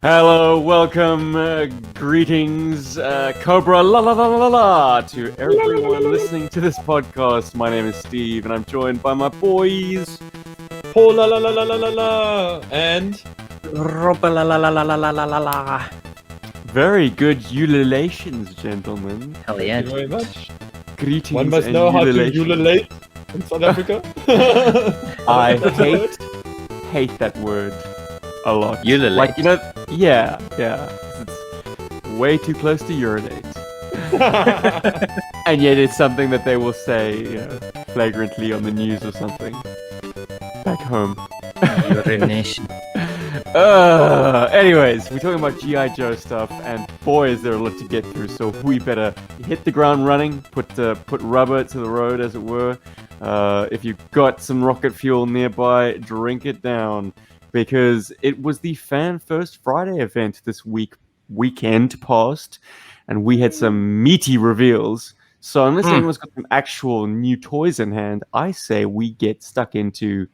Hello, welcome, greetings, Cobra-La to everyone listening to this podcast. My name is Steve, and I'm joined by my boys. La and La. Very good ululations, gentlemen. Hell yeah. thank you very much. Greetings One must and know how to ululations. ululate in South Africa. I hate that word a lot. Ululate? Like, yeah. It's way too close to urinate. And yet it's something that they will say flagrantly on the news or something back home. Urination. Anyways, we're talking about G.I. Joe stuff, and boy, is there a lot to get through, so we better hit the ground running, put rubber to the road, as it were. If you've got some rocket fuel nearby, drink it down, because it was the Fan First Friday event this weekend past, and we had some meaty reveals. So unless anyone's got some actual new toys in hand, I say we get stuck into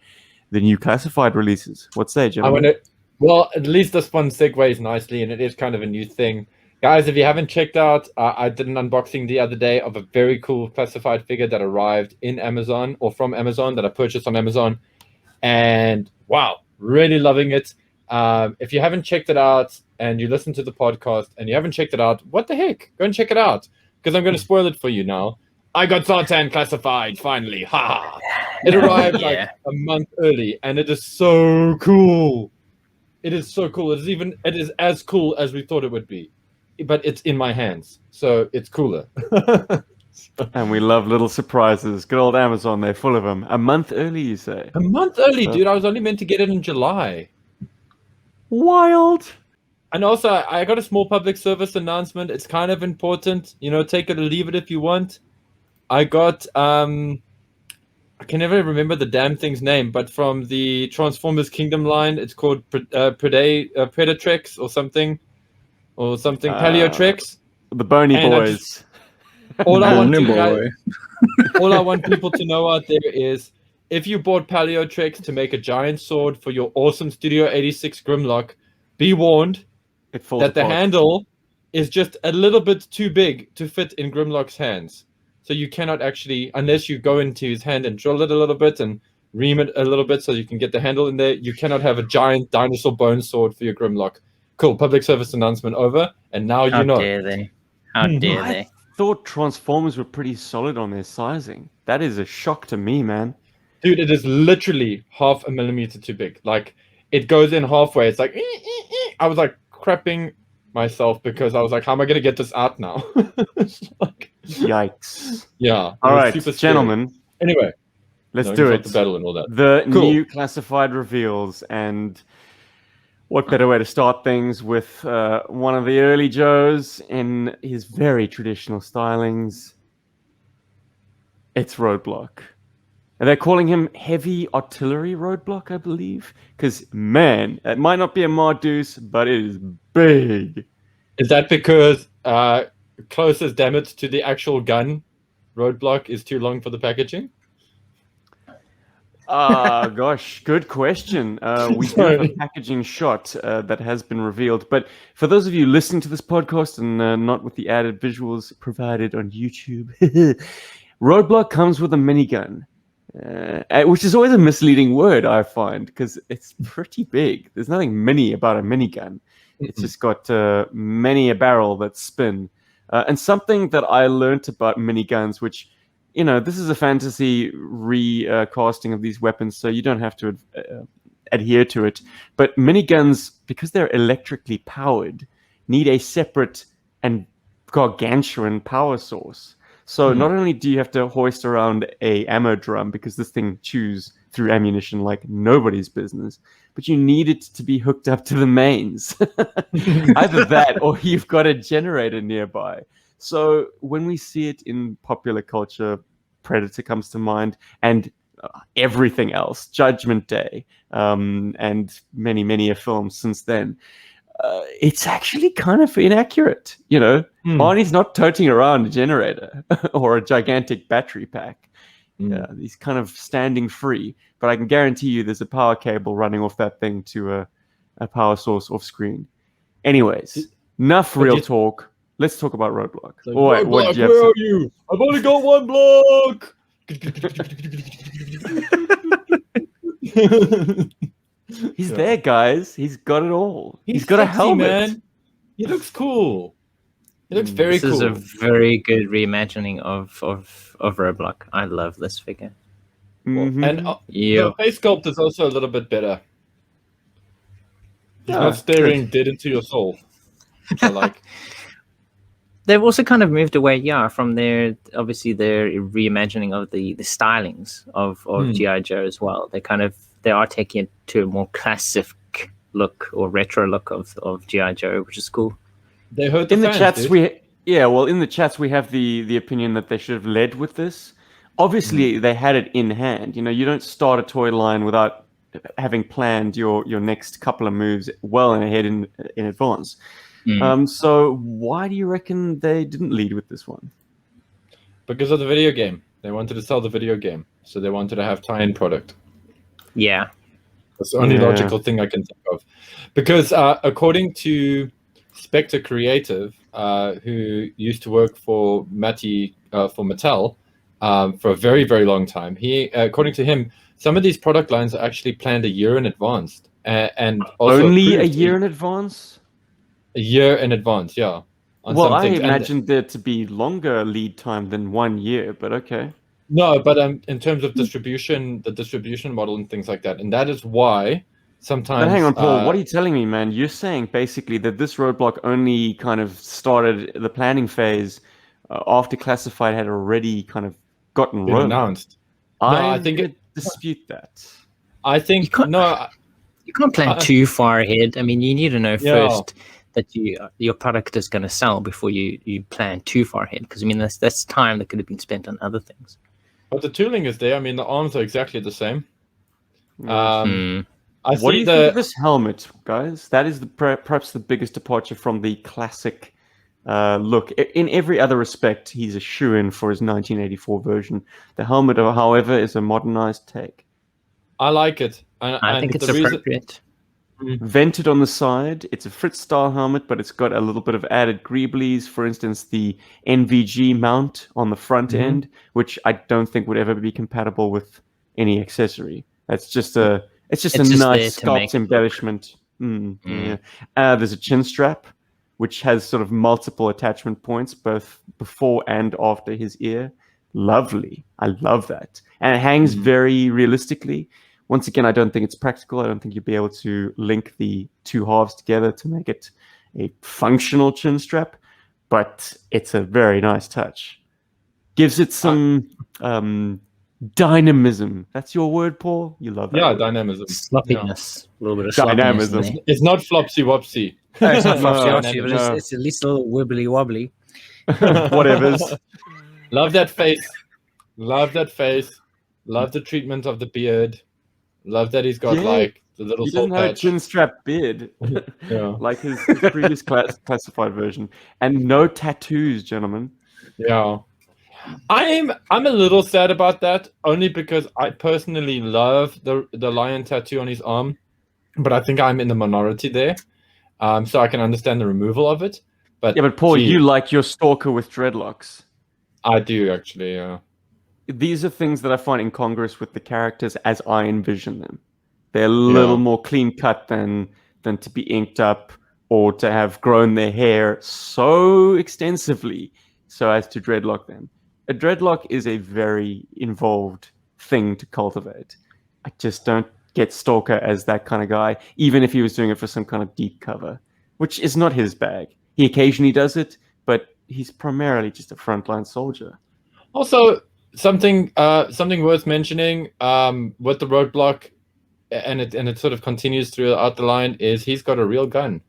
the new classified releases. What say, gentlemen? Well, at least this one segues nicely, and it is kind of a new thing. Guys, if you haven't checked out, I did an unboxing the other day of a very cool classified figure that arrived in Amazon, or from Amazon, that I purchased on Amazon. And wow, really loving it. If you haven't checked it out and you listen to the podcast and you haven't checked it out, what the heck? Go and check it out, because I'm going to spoil it for you now. I got Zartan classified, finally. Ha! It arrived like a month early, and it is so cool. It is so cool. It is as cool as we thought it would be, but it's in my hands, so it's cooler. And we love little surprises. Good old Amazon, they're full of them. A month early, you say? A month early, dude. I was only meant to get it in July. Wild. And also, I got a small public service announcement. It's kind of important. Take it or leave it if you want. I got, I can never remember the damn thing's name, but from the Transformers Kingdom line, it's called Predatrex or something. Paleotrex. The Bony And Boys. All I want Boy. all I want people to know out there is, if you bought Paleotrex to make a giant sword for your awesome Studio 86 Grimlock, be warned It falls that the apart. handle is just a little bit too big to fit in Grimlock's hands. So you cannot actually, unless you go into his hand and drill it a little bit and ream it a little bit so you can get the handle in there, you cannot have a giant dinosaur bone sword for your Grimlock. Cool, public service announcement over, and now you know. How dare they? How dare I they? thought Transformers were pretty solid on their sizing. That is a shock to me, man. Dude, it is literally half a millimeter too big. Like, it goes in halfway. It's like, I was like crapping myself because I was like, how am I going to get this out now? Like, Yikes. yeah. All right, super scary. gentlemen, Anyway, let's no, do you it. fought the battle and all that. The Cool. new classified reveals, and what better way to start things with one of the early Joes in his very traditional stylings. It's Roadblock. And they're calling him Heavy Artillery Roadblock, I believe. Because, man, it might not be a Marduce, but it is big. Is that because closest damage to the actual gun roadblock is too long for the packaging? Gosh, good question. We do have a packaging shot that has been revealed. But for those of you listening to this podcast and not with the added visuals provided on YouTube, Roadblock comes with a minigun. Which is always a misleading word, I find, because it's pretty big. There's nothing mini about a minigun. It's just got many a barrel that spin. And something that I learnt about miniguns, which, this is a fantasy recasting of these weapons, so you don't have to adhere to it. But miniguns, because they're electrically powered, need a separate and gargantuan power source. So not only do you have to hoist around a ammo drum, because this thing chews through ammunition like nobody's business, but you need it to be hooked up to the mains. Either that or you've got a generator nearby. So when we see it in popular culture, Predator comes to mind, and everything else, Judgment Day, and many, many a film since then. It's actually kind of inaccurate, Arnie's not toting around a generator or a gigantic battery pack. He's kind of standing free, but I can guarantee you there's a power cable running off that thing to a power source off screen. Anyways, enough But real you- talk. Let's talk about Roadblock. Like, Oh, wait, what Roadblock, do you have where to- are you? I've only got one block. He's Yeah. there, guys. He's got it all. He's got a sexy, helmet. man. He looks cool. He looks very This cool. is a very good reimagining of Roadblock. I love this figure. Mhm. And Yeah. the face sculpt is also a little bit better. He's Yeah, not staring dead into your soul, which I like. They've also kind of moved away, from their reimagining of the stylings of G.I. Joe as well. They are taking it to a more classic look or retro look of G.I. Joe, which is cool. They heard in the fans, chats dude. in the chats we have the opinion that they should have led with this. Obviously, they had it in hand. You know, you don't start a toy line without having planned your next couple of moves well ahead in advance. So why do you reckon they didn't lead with this one? Because of the video game. They wanted to sell the video game, so they wanted to have tie-in product. Yeah. That's the only logical thing I can think of. Because according to Spectre Creative, who used to work for Mattel for a very, very long time, according to him, some of these product lines are actually planned a year in advance. And also Only a approved year in advance? A year in advance, yeah. Well, I imagined there to be longer lead time than 1 year, but okay. No, but in terms of distribution, the distribution model and things like that, and that is why sometimes. But hang on, Paul. What are you telling me, man? You're saying basically that this Roadblock only kind of started the planning phase after Classified had already kind of gotten been rolling. announced. I think it dispute that. I think you can't plan too far ahead. I mean, you need to know first that your product is going to sell before you plan too far ahead. Because I mean, that's time that could have been spent on other things. But the tooling is there. I mean, the arms are exactly the same. What do you think of this helmet, guys? That is perhaps the biggest departure from the classic look. In every other respect, he's a shoo-in for his 1984 version. The helmet, however, is a modernized take. I like it. I think it's appropriate. Vented on the side, it's a Fritz-style helmet, but it's got a little bit of added greeblies. For instance, the NVG mount on the front end, which I don't think would ever be compatible with any accessory. That's just a nice sculpt embellishment. Yeah. There's a chin strap, which has sort of multiple attachment points, both before and after his ear. Lovely. I love that. And it hangs very realistically. Once again, I don't think it's practical. I don't think you'd be able to link the two halves together to make it a functional chin strap, but it's a very nice touch. Gives it some dynamism. That's your word, Paul? You love that. Yeah, word. Dynamism. Sloppiness. A little bit of Dynamism. sloppiness. It's not flopsy wopsy. It's not flopsy, No, but no. it's at least a little wibbly wobbly. Whatever's. Love that face. Love that face. Love the treatment of the beard. Love that he's got like the little He soul doesn't have a patch. chin strap beard Yeah. like his previous classified version, and no tattoos, gentlemen. Yeah. I'm a little sad about that, only because I personally love the lion tattoo on his arm, but I think I'm in the minority there. So I can understand the removal of it. But Yeah, but Paul, you like your stalker with dreadlocks. I do actually, yeah. These are things that I find incongruous with the characters as I envision them. They're a little more clean cut than to be inked up or to have grown their hair so extensively so as to dreadlock them. A dreadlock is a very involved thing to cultivate. I just don't get Stalker as that kind of guy, even if he was doing it for some kind of deep cover, which is not his bag. He occasionally does it, but he's primarily just a frontline soldier. Also, something worth mentioning with the Roadblock, and it sort of continues throughout the line, is he's got a real gun,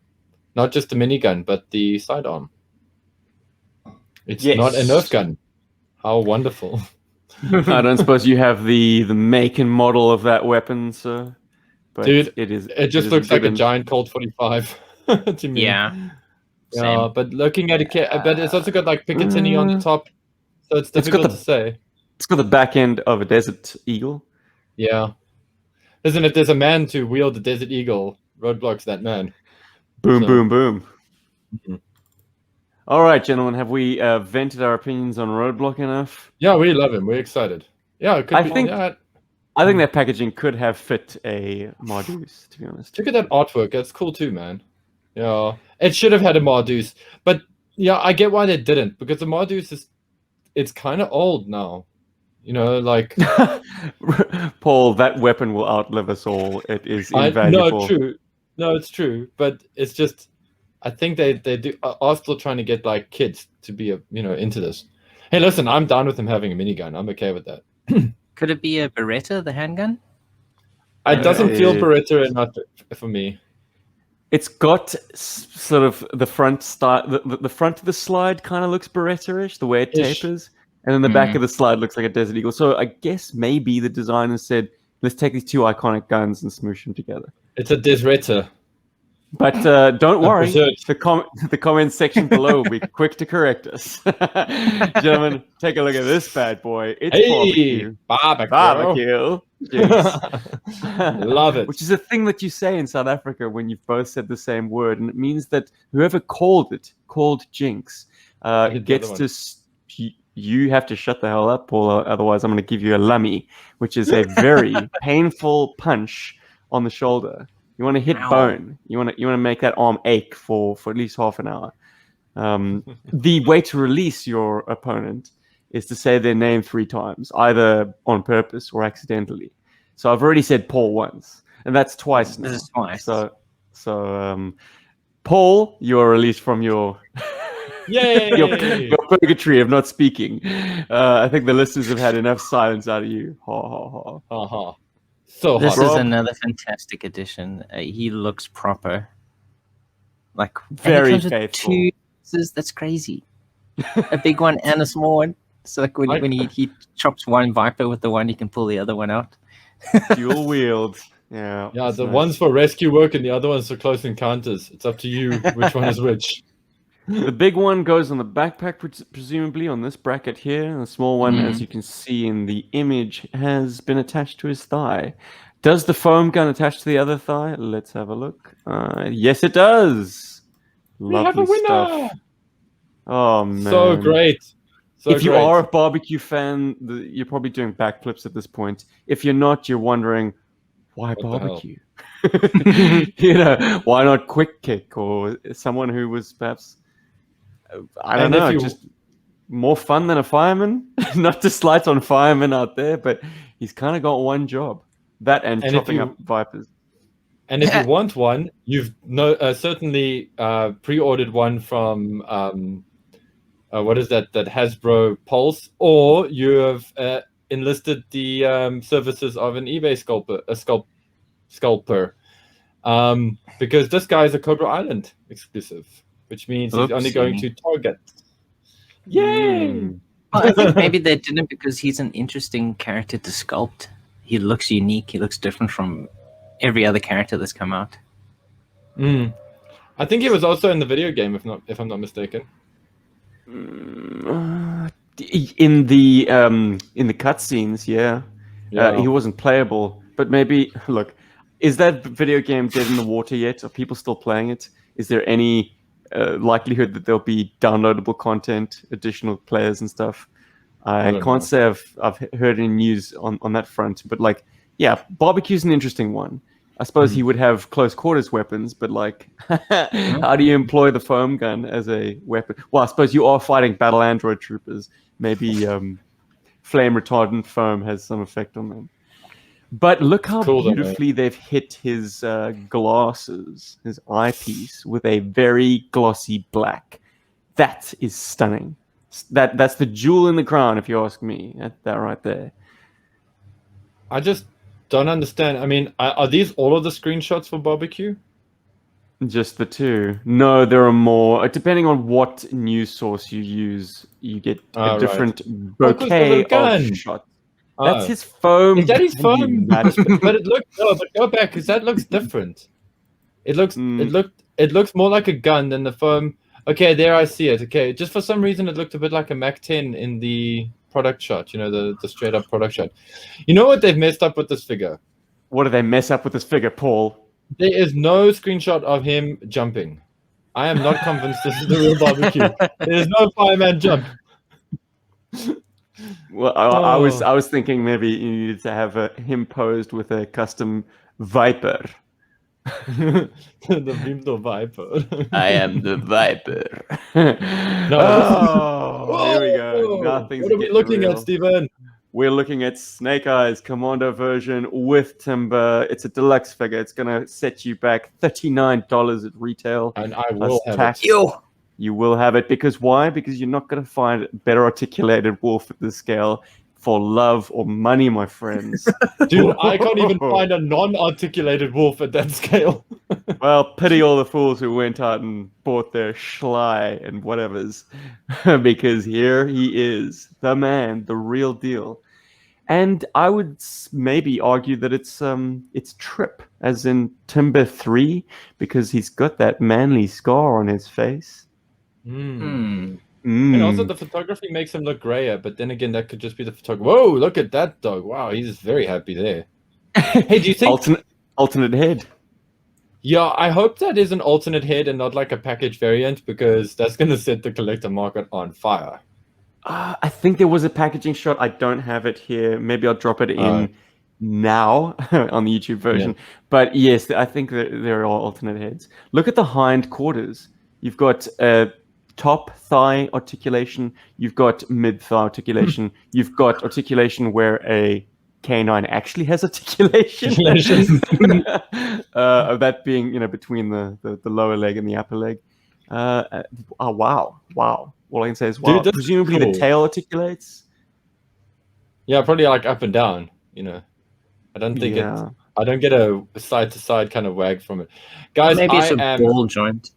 not just a minigun, but the sidearm. It's not a Nerf gun. How wonderful! I don't suppose you have the make and model of that weapon, sir. But dude, it just looks like a giant Colt 45 to me. Yeah. Yeah, but looking at it, but it's also got like Picatinny on the top, so it's difficult to say. It's got the back end of a Desert Eagle. Yeah. Isn't it? There's a man to wield the Desert Eagle. Roadblock's that man. Boom, So- boom, boom. Mhm. All right, gentlemen, have we vented our opinions on Roadblock enough? Yeah, we love him. We're excited. Yeah, it could I be. think- Yeah, I think that packaging could have fit a Marduce, to be honest. look at that artwork. That's cool too, man. Yeah, it should have had a Marduce, but yeah, I get why they didn't, because the Marduce it's kind of old now. You know, like Paul, that weapon will outlive us all. It is no, invaluable. true. No, it's true, but it's just I think they are still trying to get like kids to be into this. Hey, listen, I'm down with him having a minigun. I'm okay with that. Could it be a Beretta, the handgun? It doesn't feel Uh, Beretta enough for me. It's got sort of the front style. The front of the slide kind of looks Beretta-ish, the way it Ish. tapers, and then the back of the slide looks like a Desert Eagle. So I guess maybe the designers said, "Let's take these two iconic guns and smoosh them together." It's a Desretta. But don't worry, Berserk. the comment section below will be quick to correct us. Gentlemen, take a look at this bad boy. It's Hey, barbecue. barbecue. Jeez. Love it. Which is a thing that you say in South Africa when you've both said the same word, and it means that whoever called Jinx, I did the gets other to. You have to shut the hell up, Paul. Otherwise, I'm going to give you a lummy, which is a very painful punch on the shoulder. You want to hit Ow. bone. You want to make that arm ache for at least half an hour. The way to release your opponent is to say their name 3 times, either on purpose or accidentally. So I've already said Paul once, and that's twice now. This is twice. So Paul, you are released from your Yay! your purgatory of not speaking. I think the listeners have had enough silence out of you. Ha ha ha. Uh-huh. So This hot. is Rob? another fantastic addition. He looks proper. Like and he Very comes with faithful. 2 pieces. That's crazy. A big one and a small one. So like when he chops one Viper with the one, he can pull the other one out. Dual wield. Yeah. Yeah, that's the nice. one's for rescue work and the other one's for close encounters. It's up to you which one is which. The big one goes on the backpack, presumably on this bracket here. And the small one, as you can see in the image, has been attached to his thigh. Does the foam gun attach to the other thigh? Let's have a look. Yes, it does. We have a Lovely winner! stuff. Oh man, So great. So if you great. are a barbecue fan, you're probably doing backflips at this point. If you're not, you're wondering why What the hell? barbecue. Why not quick kick or someone who was perhaps I don't And if know, you- just more fun than a fireman. Not to slight on firemen out there, but he's kind of got one job: that and And if chopping you- up vipers. And if you want one, you've certainly pre-ordered one from what is that Hasbro Pulse, or you have enlisted the services of an eBay scalper, because this guy is a Cobra Island exclusive, which means he's only going Oopsie. to Target. Yay! Mm. Well, I think maybe they didn't because he's an interesting character to sculpt. He looks unique. He looks different from every other character that's come out. Mm. I think he was also in the video game, if I'm not mistaken. In the cutscenes, yeah. Yeah. He wasn't playable, but maybe look, is that video game dead in the water yet? Are people still playing it? Is there any likelihood that there'll be downloadable content, additional players and stuff? I don't can't know. say I've heard any news on that front, but like, yeah, barbecue's an interesting one. I suppose he would have close quarters weapons, but like, how do you employ the foam gun as a weapon? Well, I suppose you are fighting battle android troopers. Maybe flame retardant foam has some effect on them. But look how cool though, beautifully they've hit his glasses, his eyepiece, with a very glossy black. That is stunning. That's the jewel in the crown, if you ask me. That right there. I just don't understand. I mean, are these all of the screenshots for barbecue? Just the 2. No, there are more. Depending on what news source you use, you get a Right. different Look, it's the bouquet little gun. of shots. That's Oh. his foam. Is that his gun, you foam? mad- But it looked but go back because that looks different. It looks it looks more like a gun than the foam. Okay, there I see it. Okay, just for some reason it looked a bit like a Mac 10 in the product shot. You know, the straight up product shot. You know what they've messed up with this figure? What do they mess up with this figure, Paul? There is no screenshot of him jumping. I am not convinced this is the real barbecue. There's no fireman jump. Well, I was thinking maybe you needed to have him posed with a custom Viper. The Vimto Viper. I am the Viper. No, Here we go. Whoa! Nothing's What are we getting looking real. at, Stephen? We're looking at Snake Eyes Commando version with timber. It's a deluxe figure. It's gonna set you back $39 at retail. And I plus will have tax. it. Yo. You will have it because why? Because you're not gonna find a better articulated wolf at this scale for love or money, my friends. Dude, I can't even find a non-articulated wolf at that scale. Well, pity all the fools who went out and bought their Schley and whatevers, because here he is, the man, the real deal. And I would maybe argue that it's Trip, as in Timber 3, because he's got that manly scar on his face. And also the photography makes him look grayer, but then again, that could just be the photography. Whoa, look at that dog. Wow, he's very happy there. Hey, do you think... alternate head. Yeah, I hope that is an alternate head and not like a package variant, because that's going to set the collector market on fire. I think there was a packaging shot. I don't have it here. Maybe I'll drop it in now on the YouTube version. Yeah. But yes, I think there are alternate heads. Look at the hind quarters. You've got top thigh articulation. You've got mid thigh articulation. You've got articulation where a canine actually has articulation. That being, between the lower leg and the upper leg. Oh wow. All I can say is wow. Dude, presumably cool. The tail articulates. Yeah, probably like up and down. I don't think I don't get a side to side kind of wag from it, guys. Maybe it's a ball joint.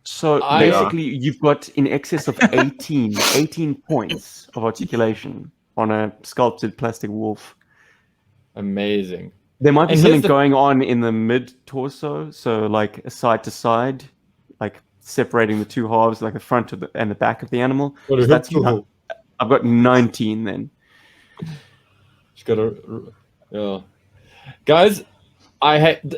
So basically, you've got in excess of 18 points of articulation on a sculpted plastic wolf. Amazing. There might be something going on in the mid torso, so like a side to side, like separating the two halves, like the front of and the back of the animal. So that's I've got 19 then. Just gotta, guys. I hate,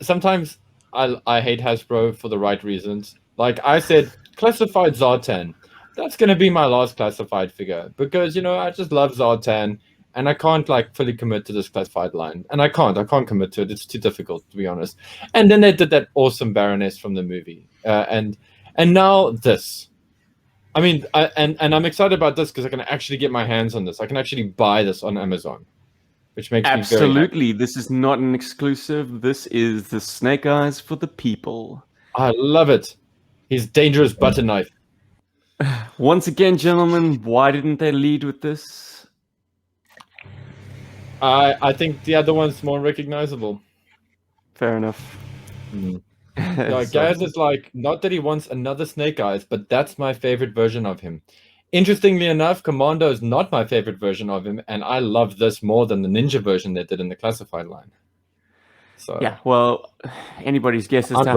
sometimes I hate Hasbro for the right reasons. Like I said, classified Zartan. That's gonna be my last classified figure because I just love Zartan. And I can't fully commit to this classified line. And I can't commit to it. It's too difficult, to be honest. And then they did that awesome Baroness from the movie. And now this. I mean, and I'm excited about this because I can actually get my hands on this. I can actually buy this on Amazon, which makes me very happy. This is not an exclusive. This is the Snake Eyes for the people. I love it. He's dangerous butter knife. Once again, gentlemen, why didn't they lead with this? I think the other one's more recognizable. Fair enough. Gaz is not that he wants another Snake Eyes, but that's my favorite version of him. Interestingly enough, Commando is not my favorite version of him, and I love this more than the Ninja version they did in the classified line. So yeah, well, anybody's guess as to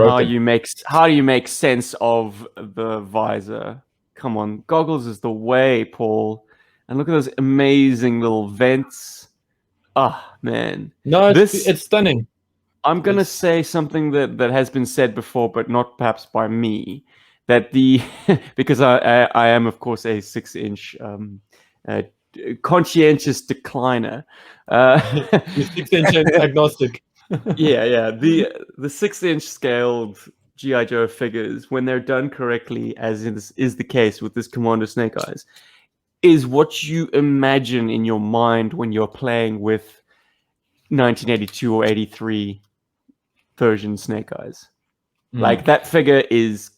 how you make sense of the visor. Come on, goggles is the way, Paul. And look at those amazing little vents. Ah, man. No, it's stunning. I'm going to say something that has been said before, but not perhaps by me. That because I am, of course, a 6-inch conscientious decliner. 6-inch agnostic. Yeah. The 6-inch scaled G.I. Joe figures, when they're done correctly, as is the case with this Commando Snake Eyes, is what you imagine in your mind when you're playing with 1982 or 83 version Snake Eyes. Like that figure is,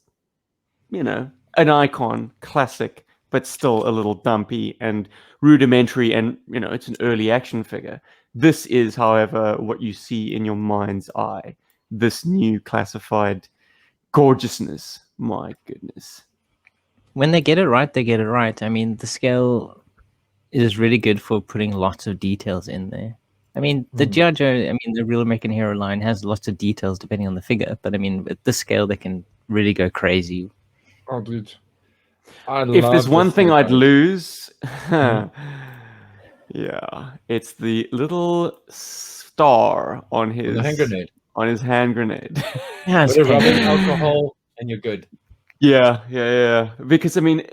an icon, classic, but still a little dumpy and rudimentary, and it's an early action figure. This is, however, what you see in your mind's eye. This new classified gorgeousness. My goodness. When they get it right, they get it right. I mean, the scale is really good for putting lots of details in there. I mean, the G.I. Joe, the Real American Hero line has lots of details depending on the figure. But, at this scale, they can really go crazy. Oh, dude. If there's one thing I'd lose, yeah, it's the little star on his hand grenade. on his hand grenade. Yeah, Bit of rubbing alcohol, and you're good. Yeah. Because I mean,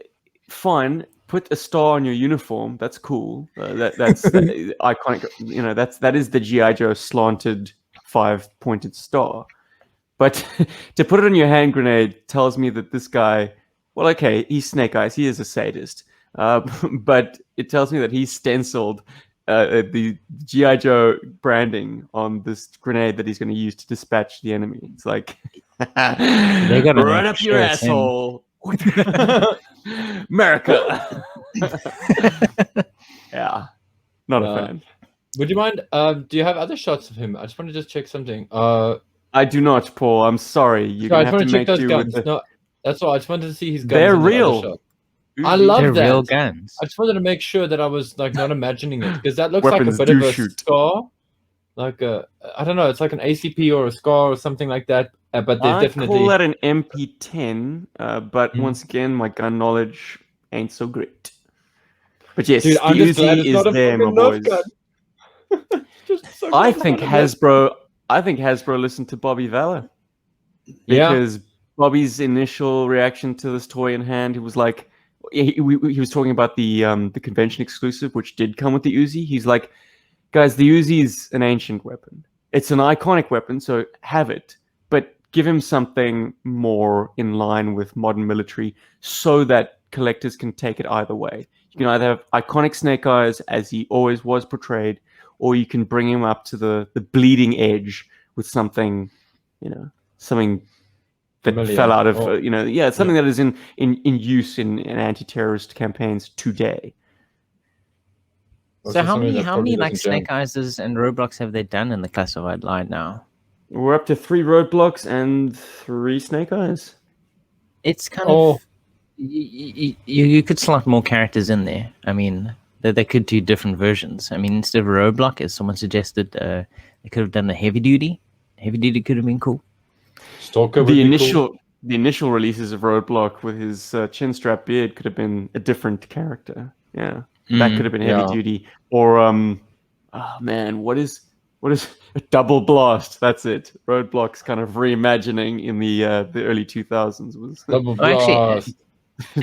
fine, put a star on your uniform. That's cool. That's iconic. You know, that is the GI Joe slanted 5-pointed star. But to put it on your hand grenade tells me that this guy, well, okay, he's Snake Eyes. He is a sadist. But it tells me that he stenciled the GI Joe branding on this grenade that he's going to use to dispatch the enemy. It's like, run up your asshole, America. Yeah, not a fan. Would you mind? Do you have other shots of him? I just want to just check something. I do not, Paul. I'm sorry. You're gonna have to make those do guns. with the... No, that's all. I just wanted to see his guns. They're in the other real. shot. I love They're that. real guns. I just wanted to make sure that I was like not imagining it, because that looks Weapons like a bit of do a shoot. scar, like I don't know, it's like an ACP or a scar or something like that. But there's I definitely call that an MP10, but once again, my gun knowledge ain't so great. But yes, dude, the I'm just glad Uzi it's is not a there, my fucking Nerf boys. gun. Just so I glad think it's not a Nerf- Hasbro listened to Bobby Valor. Yeah. Because Bobby's initial reaction to this toy in hand, he was like, he was talking about the convention exclusive, which did come with the Uzi. He's like, guys, the Uzi is an ancient weapon. It's an iconic weapon, so have it. But give him something more in line with modern military so that collectors can take it either way. You can either have iconic Snake Eyes, as he always was portrayed, or you can bring him up to the bleeding edge with something, something that fell out of, something that is in use in anti-terrorist campaigns today. So how many like Snake Eyes and Roadblocks have they done in the Classified line now? We're up to 3 Roadblocks and 3 Snake Eyes. It's kind of you could slot more characters in there. I mean, they could do different versions. I mean, instead of a Roadblock, as someone suggested, they could have done a heavy duty. Heavy duty could have been cool. Stalker would the be cool. initial releases of Roadblock with his chin strap beard could have been a different character. Yeah, that could have been heavy duty. Or oh man, what is a double blast? That's it. Roadblock's kind of reimagining in the early 2000s was Double blast. Actually,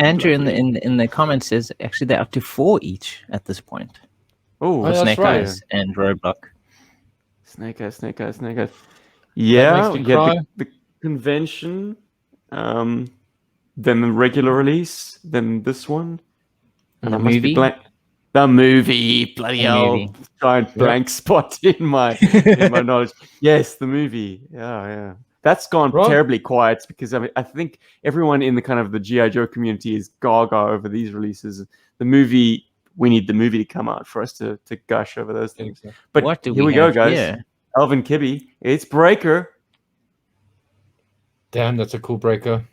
Andrew in the comments says actually they're up to 4 each at this point. Oh, Snake Eyes and Roadblock. Snake Eyes. Yeah, makes me cry. The convention, then the regular release, then this one, And the movie. The movie, bloody hell, giant blank spot in my knowledge. Yes, the movie. Yeah. That's gone terribly quiet because I think everyone in the kind of the GI Joe community is gaga over these releases. The movie, we need the movie to come out for us to gush over those things. But here we go, guys. Here? Alvin Kibbe, it's Breaker. Damn, that's a cool Breaker.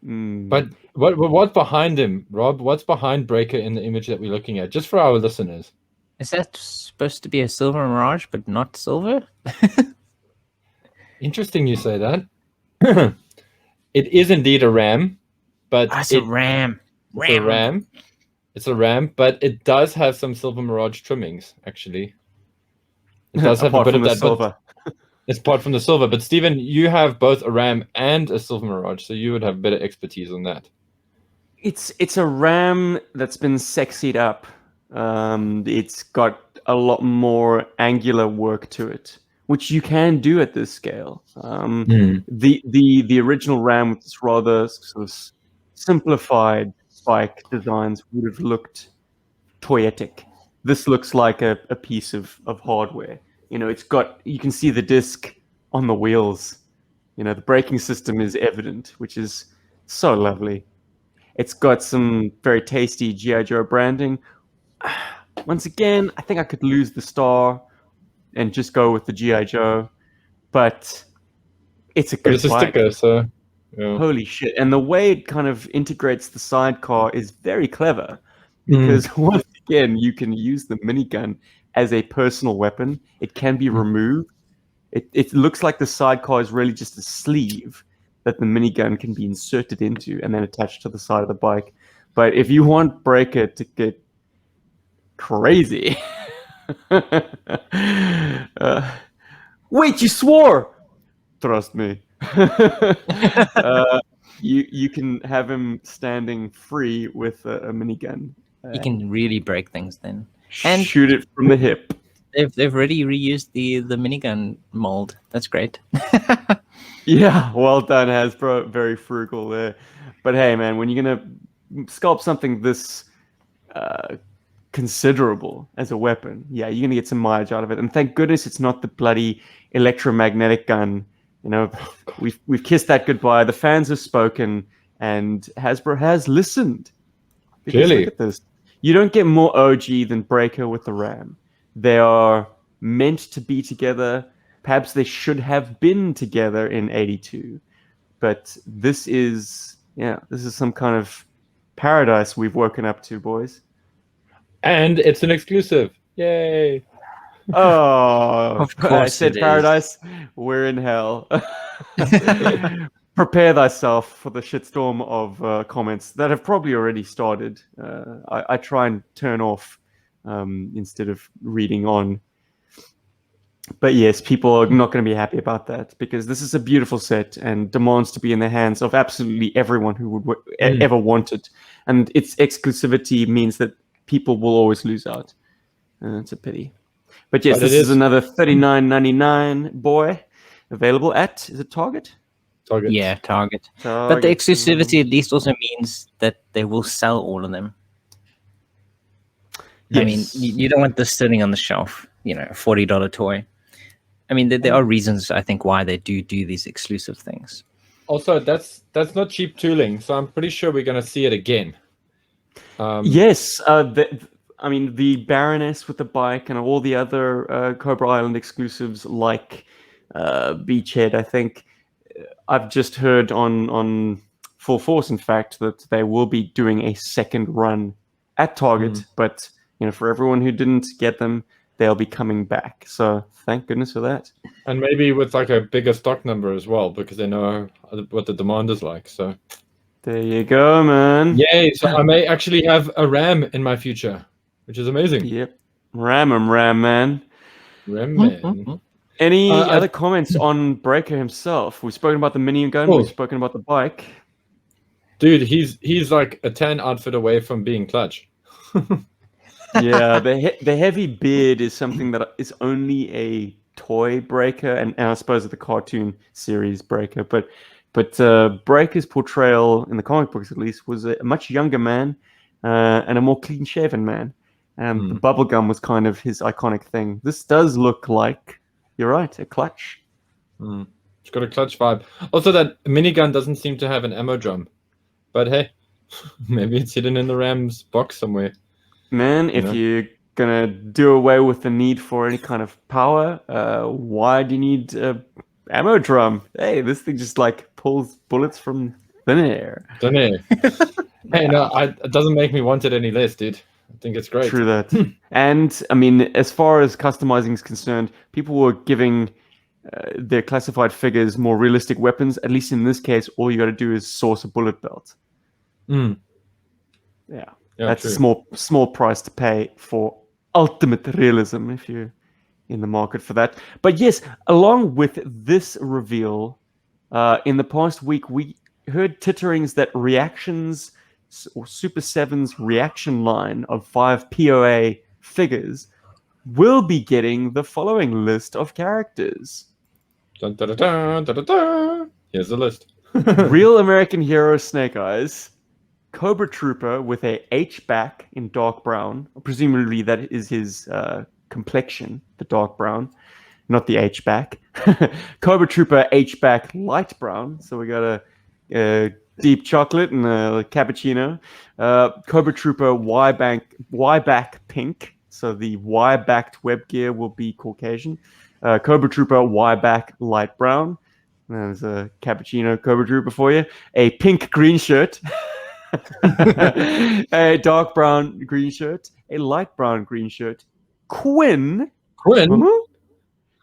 But what's behind him, Rob? What's behind Breaker in the image that we're looking at? Just for our listeners. Is that supposed to be a silver Mirage, but not silver? Interesting you say that. It is indeed a ram, but it's a ram. It's a ram, but it does have some silver Mirage trimmings, actually. It does have a bit of that silver. It's apart from the silver, but Stephen, you have both a ram and a silver Mirage, so you would have better expertise on that. It's a ram that's been sexied up. It's got a lot more angular work to it, which you can do at this scale. The original ram with this rather sort of simplified spike designs would have looked toyetic. This looks like a piece of hardware. You can see the disc on the wheels. The braking system is evident, which is so lovely. It's got some very tasty G.I. Joe branding. Once again, I think I could lose the star and just go with the G.I. Joe, but it's a good It's a bike. sticker, so yeah. Holy shit. And the way it kind of integrates the sidecar is very clever because once again, you can use the minigun as a personal weapon. It can be removed. It looks like the sidecar is really just a sleeve that the minigun can be inserted into and then attached to the side of the bike. But if you want Breaker to get crazy, Wait, you swore! Trust me. You can have him standing free with a minigun. You can really break things then. And Shoot it from the hip. they've already reused the minigun mold. That's great. Yeah, well done, Hasbro. Very frugal there. But hey, man, when you're gonna sculpt something this considerable as a weapon, yeah, you're gonna get some mileage out of it. And thank goodness it's not the bloody electromagnetic gun. You know, we've kissed that goodbye. The fans have spoken, and Hasbro has listened. Because Clearly. look at this. You don't get more OG than Breaker with the Ram. They are meant to be together. Perhaps they should have been together in '82. But this is some kind of paradise we've woken up to, boys. And it's an exclusive. Yay. Oh, Of course I said it is. paradise. We're in hell. Prepare thyself for the shitstorm of comments that have probably already started. I try and turn off instead of reading on. But yes, people are not going to be happy about that because this is a beautiful set and demands to be in the hands of absolutely everyone who would ever want it. And its exclusivity means that people will always lose out. It's a pity. But yes, this is another $39.99 boy available at, is it Target? Target. Yeah, Target. But the exclusivity at least also means that they will sell all of them. Yes. I mean, you don't want this sitting on the shelf, you know, a $40 toy. I mean, there are reasons, I think, why they do these exclusive things. Also, that's not cheap tooling, so I'm pretty sure we're going to see it again. Yes. I mean, the Baroness with the bike and all the other Cobra Island exclusives like Beachhead, I think. I've just heard on Full Force, in fact, that they will be doing a second run at Target. But, you know, for everyone who didn't get them, they'll be coming back. So thank goodness for that. And maybe with like a bigger stock number as well, because they know what the demand is like. So there you go, man. Yay! So I may actually have a Ram in my future, which is amazing. Yep. Ram man. Ram man. Any other comments on Breaker himself? We've spoken about the minigun. We've spoken about the bike. Dude, he's like a 10 outfit away from being clutch. Yeah, the heavy beard is something that is only a toy Breaker, and I suppose the cartoon series Breaker. But Breaker's portrayal in the comic books, at least, was a much younger man and a more clean-shaven man. And the bubblegum was kind of his iconic thing. This does look like, you're right, a clutch. It's got a clutch vibe. Also, that minigun doesn't seem to have an ammo drum. But hey, maybe it's hidden in the Ram's box somewhere. Man, if you're going to do away with the need for any kind of power, why do you need an ammo drum? Hey, this thing just like pulls bullets from thin air. Hey, no, it doesn't make me want it any less, dude. I think it's great. True that. And, I mean, as far as customizing is concerned, people were giving their classified figures more realistic weapons. At least in this case, all you got to do is source a bullet belt. Yeah, that's true. A small price to pay for ultimate realism if you're in the market for that. But yes, along with this reveal, in the past week, we heard titterings that Reactions or Super 7's reaction line of 5 POA figures will be getting the following list of characters. Dun, dun, dun, dun, dun, dun. Here's the list. Real American Hero Snake Eyes, Cobra Trooper with a H-back in dark brown. Presumably that is his complexion, the dark brown, not the H-back. Cobra Trooper H-back light brown. So we got a deep chocolate and a cappuccino. Cobra Trooper Y-back pink. So the Y-backed web gear will be Caucasian. Cobra Trooper Y-back light brown. There's a cappuccino Cobra Trooper for you. A pink green shirt. A dark brown green shirt. A light brown green shirt. Quinn.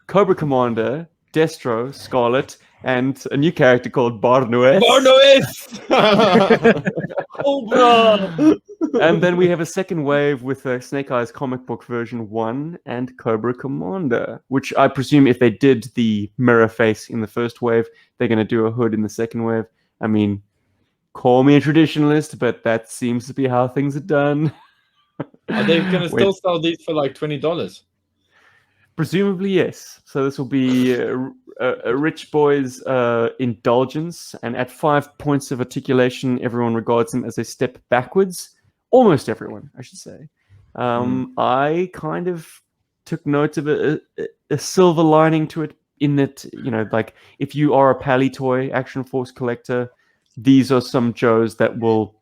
Cobra Commander. Destro. Scarlet. And a new character called Barnoes. Cobra! And then we have a second wave with Snake Eyes comic book version 1 and Cobra Commander, which I presume if they did the mirror face in the first wave, they're going to do a hood in the second wave. I mean, call me a traditionalist, but that seems to be how things are done. Are they going to still sell these for like $20? Presumably, yes. So this will be a rich boy's indulgence, and at 5 points of articulation, everyone regards him as a step backwards. Almost everyone, I should say. I kind of took note of a silver lining to it, in that, you know, like if you are a Pally Toy Action Force collector, these are some Joes that will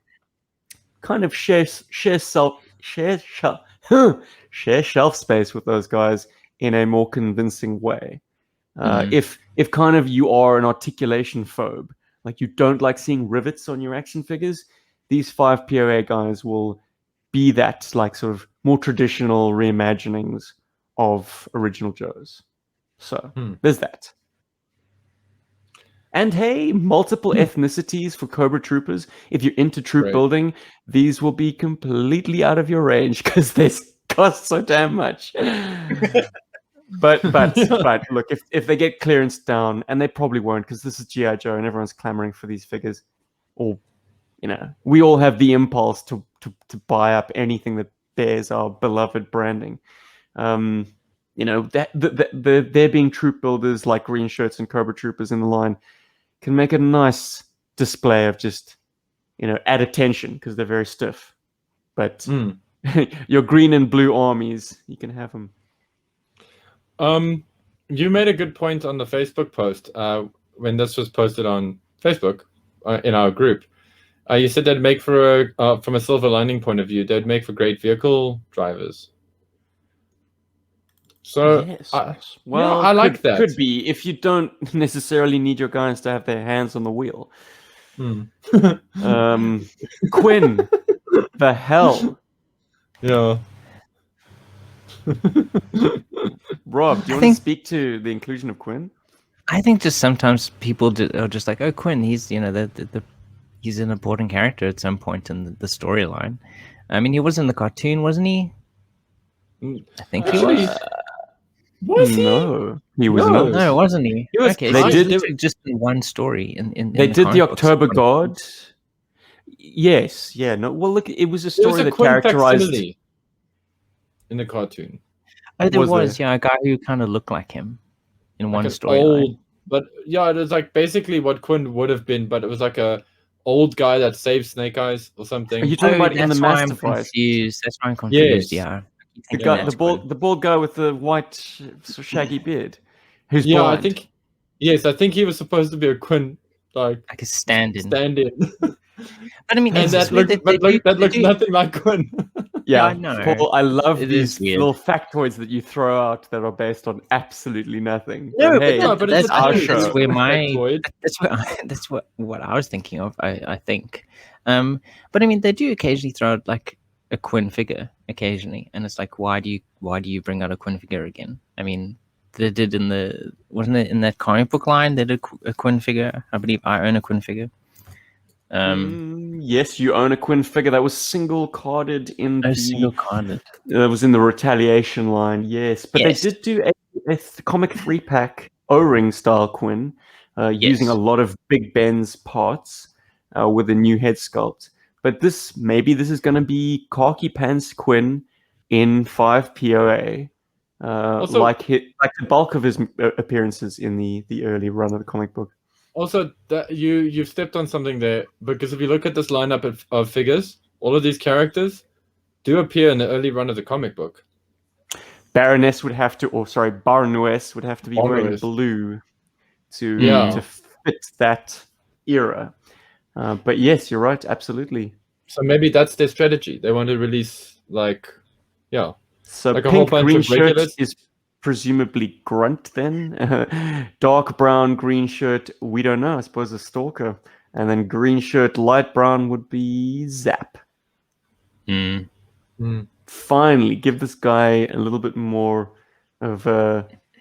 kind of share shelf space with those guys in a more convincing way. If kind of you are an articulation phobe, like you don't like seeing rivets on your action figures, these 5 POA guys will be that, like, sort of more traditional reimaginings of original Joes. So there's that. And hey, multiple ethnicities for Cobra Troopers. If you're into troop building, these will be completely out of your range because they cost so damn much. But look, if they get clearance down, and they probably won't, because this is G.I. Joe and everyone's clamoring for these figures, or, you know, we all have the impulse to buy up anything that bears our beloved branding. You know, there being troop builders like Green Shirts and Cobra Troopers in the line can make a nice display of just, you know, add attention because they're very stiff. But your green and blue armies, you can have them. You made a good point on the Facebook post when this was posted on Facebook in our group. You said they'd make for from a silver lining point of view, they'd make for great vehicle drivers. So yes. Well, I like that. Could be if you don't necessarily need your guys to have their hands on the wheel. Quinn, the hell. Yeah. Rob, do you want to speak to the inclusion of Quinn? I think just sometimes people are just like, oh, Quinn, he's, you know, he's an important character at some point in the storyline. I mean, he was in the cartoon, wasn't he? I think he was. Was he? No, he was not. No, wasn't he? He was. Okay, they so did just in one story. They did the October God. Yes, yeah. No, well, look, it was a story that characterized in the cartoon. Oh, there was yeah, a guy who kind of looked like him in one story. But yeah, it was like basically what Quinn would have been, but it was like a old guy that saved Snake Eyes or something. Are you talking about in the Master Fight? That's why I'm confused. Yes. Yeah. The bald guy with the white shaggy beard. Who's blind. I think he was supposed to be a Quinn, like a stand-in. But I mean, that looks nothing like Quinn. Yeah, I know. Paul, I love these little factoids that you throw out that are based on absolutely nothing. No, but that's our show. That's where that's what I was thinking of. I think, but I mean, they do occasionally throw out like a Quinn figure occasionally, and it's like, why do you bring out a Quinn figure again? I mean, they did wasn't it in that comic book line? They did a Quinn figure. I believe I own a Quinn figure. Yes, you own a Quinn figure that was single carded in single carded. That was in the Retaliation line. Yes, but they did do a comic 3-pack O-ring style Quinn, using a lot of Big Ben's parts with a new head sculpt. But this is going to be khaki pants Quinn in 5 POA, also, like the bulk of his appearances in the early run of the comic book. Also, you've stepped on something there, because if you look at this lineup of figures, all of these characters do appear in the early run of the comic book. Baroness would have to be wearing blue to fit that era. But yes, you're right, absolutely. So maybe that's their strategy. They want to release So like pink, a whole bunch green of shirt is presumably Grunt then. Dark brown, green shirt, we don't know. I suppose a Stalker. And then green shirt, light brown would be Zap. Finally, give this guy a little bit more of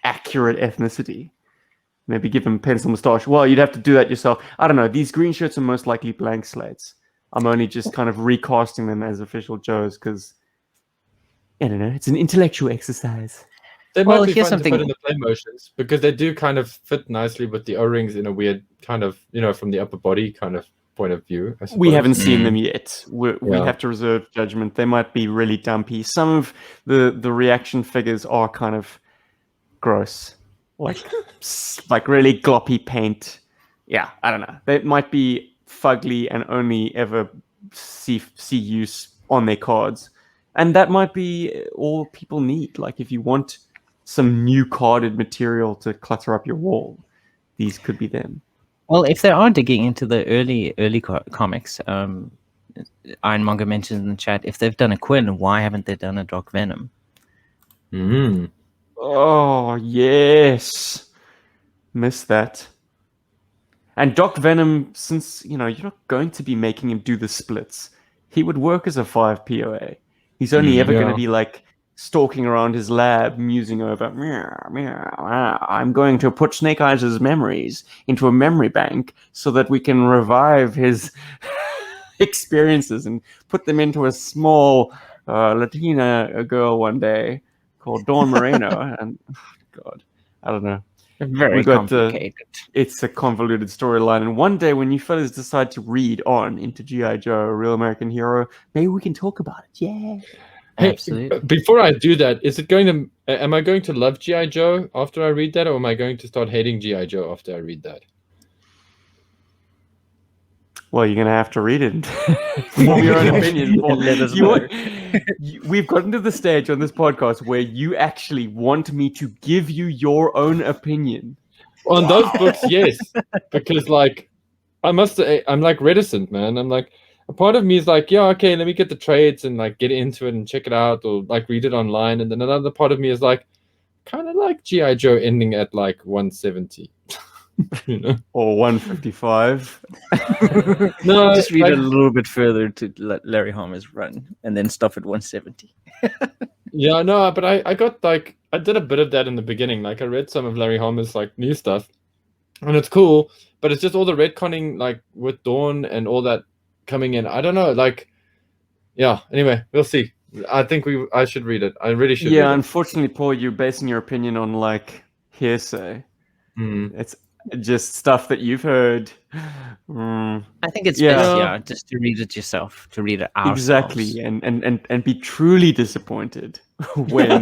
accurate ethnicity. Maybe give him pencil moustache. Well, you'd have to do that yourself. I don't know. These green shirts are most likely blank slates. I'm only just kind of recasting them as official Joes because, I don't know, it's an intellectual exercise. They Well, might be here's fun to something- put in the play motions because they do kind of fit nicely with the O-rings in a weird kind of, from the upper body kind of point of view. I We suppose. haven't seen them yet. We Yeah. have to reserve judgment. They might be really dumpy. Some of the reaction figures are kind of gross, like really gloppy paint. Yeah, I don't know. They might be fugly and only ever see use on their cards, and that might be all people need. Like if you want some new carded material to clutter up your wall, these could be them. Well, if they are digging into the early comics, Ironmonger mentioned in the chat, if they've done a Quinn, why haven't they done a Doc Venom? Mm. Oh yes, missed that. And Doc Venom, since you're not going to be making him do the splits, he would work as a 5 POA. He's only ever going to be like stalking around his lab, musing over, meow, meow, meow. I'm going to put Snake Eyes' memories into a memory bank so that we can revive his experiences and put them into a small Latina girl one day called Dawn Moreno. And God, I don't know. Very complicated. It's a convoluted storyline, and one day when you fellas decide to read on into G.I. Joe, A Real American Hero, maybe we can talk about it. Yeah. Hey, Absolutely. before I do that, am I going to love G.I. Joe after I read that, or am I going to start hating G.I. Joe after I read that? Well, you're going to have to read it. Form your own opinion. Let us We've gotten to the stage on this podcast where you actually want me to give you your own opinion. On those books, yes. Because, I'm reticent, man. I'm like, a part of me is like, yeah, okay, let me get the trades and, get into it and check it out or, read it online. And then another part of me is like, kind of like G.I. Joe ending at, 170. Or 155. No, just read a little bit further to let Larry Hama's run and then stop at 170. Yeah, no, but I got I did a bit of that in the beginning. I read some of Larry Hama's new stuff, and it's cool, but it's just all the retconning with Dawn and all that coming in. I don't know, yeah. Anyway, we'll see. I think I should read it. I really should. Yeah, read unfortunately, Paul, you're basing your opinion on hearsay. It's just stuff that you've heard. I think it's best, just to read it yourself, to read it ourselves. Exactly, and be truly disappointed when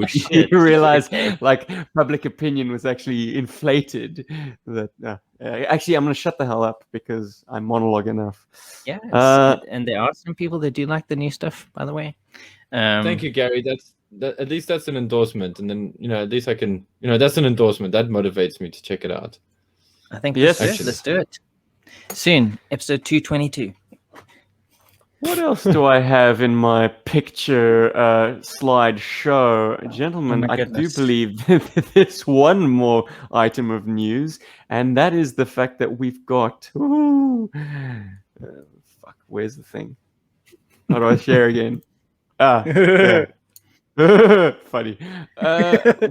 shit. you realize public opinion was actually inflated. That actually, I'm going to shut the hell up because I monologue enough. Yeah, and there are some people that do like the new stuff, by the way. Thank you, Gary. At least that's an endorsement, and then at least I can that's an endorsement that motivates me to check it out. I think yes, let's do it soon. Episode 222. What else do I have in my picture slide show, gentlemen? I do believe there's one more item of news, and that is the fact that we've got. Fuck, where's the thing? How do I share again? Yeah. Funny.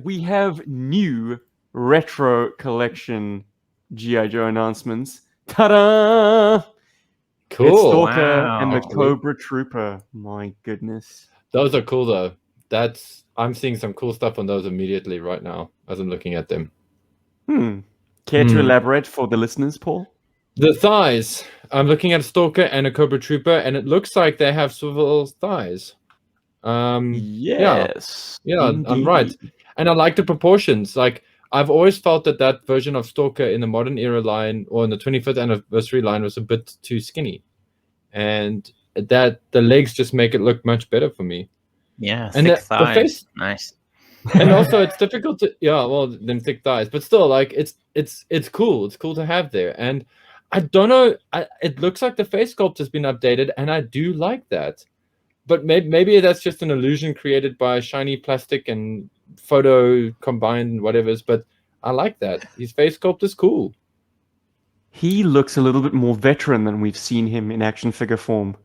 We have new retro collection G.I. Joe announcements. Ta-da! Cool. It's Stalker and the Wow. Cobra Trooper. My goodness. Those are cool though. I'm seeing some cool stuff on those immediately right now as I'm looking at them. Care to elaborate for the listeners, Paul? The thighs. I'm looking at a Stalker and a Cobra Trooper, and it looks like they have swivel thighs. Yes. Yeah, I'm right. And I like the proportions. I've always felt that version of Stalker in the modern era line or in the 25th anniversary line was a bit too skinny. And that the legs just make it look much better for me. Yeah, and thick the thighs. face, Nice. and also it's difficult to them thick thighs, but still it's cool. It's cool to have there. And I don't know, it looks like the face sculpt has been updated, and I do like that. But maybe that's just an illusion created by shiny plastic and photo combined and whatever's, but I like that. His face sculpt is cool. He looks a little bit more veteran than we've seen him in action figure form.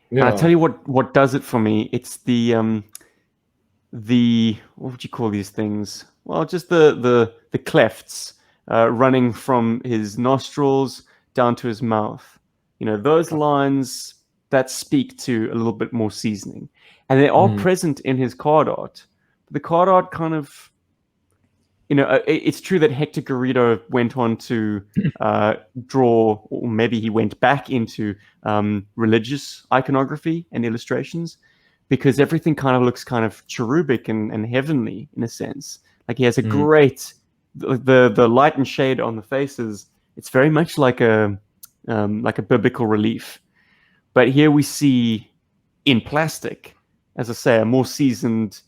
Yeah. And I tell you what does it for me. It's the what would you call these things? Well, just the clefts running from his nostrils down to his mouth. those lines that speak to a little bit more seasoning, and they are present in his card art. The card art kind of, it's true that Hector Garrido went on to draw, or maybe he went back into religious iconography and illustrations, because everything kind of looks kind of cherubic and heavenly in a sense. Like he has a great, the light and shade on the faces. It's very much like a biblical relief. But here we see in plastic, as I say, a more seasoned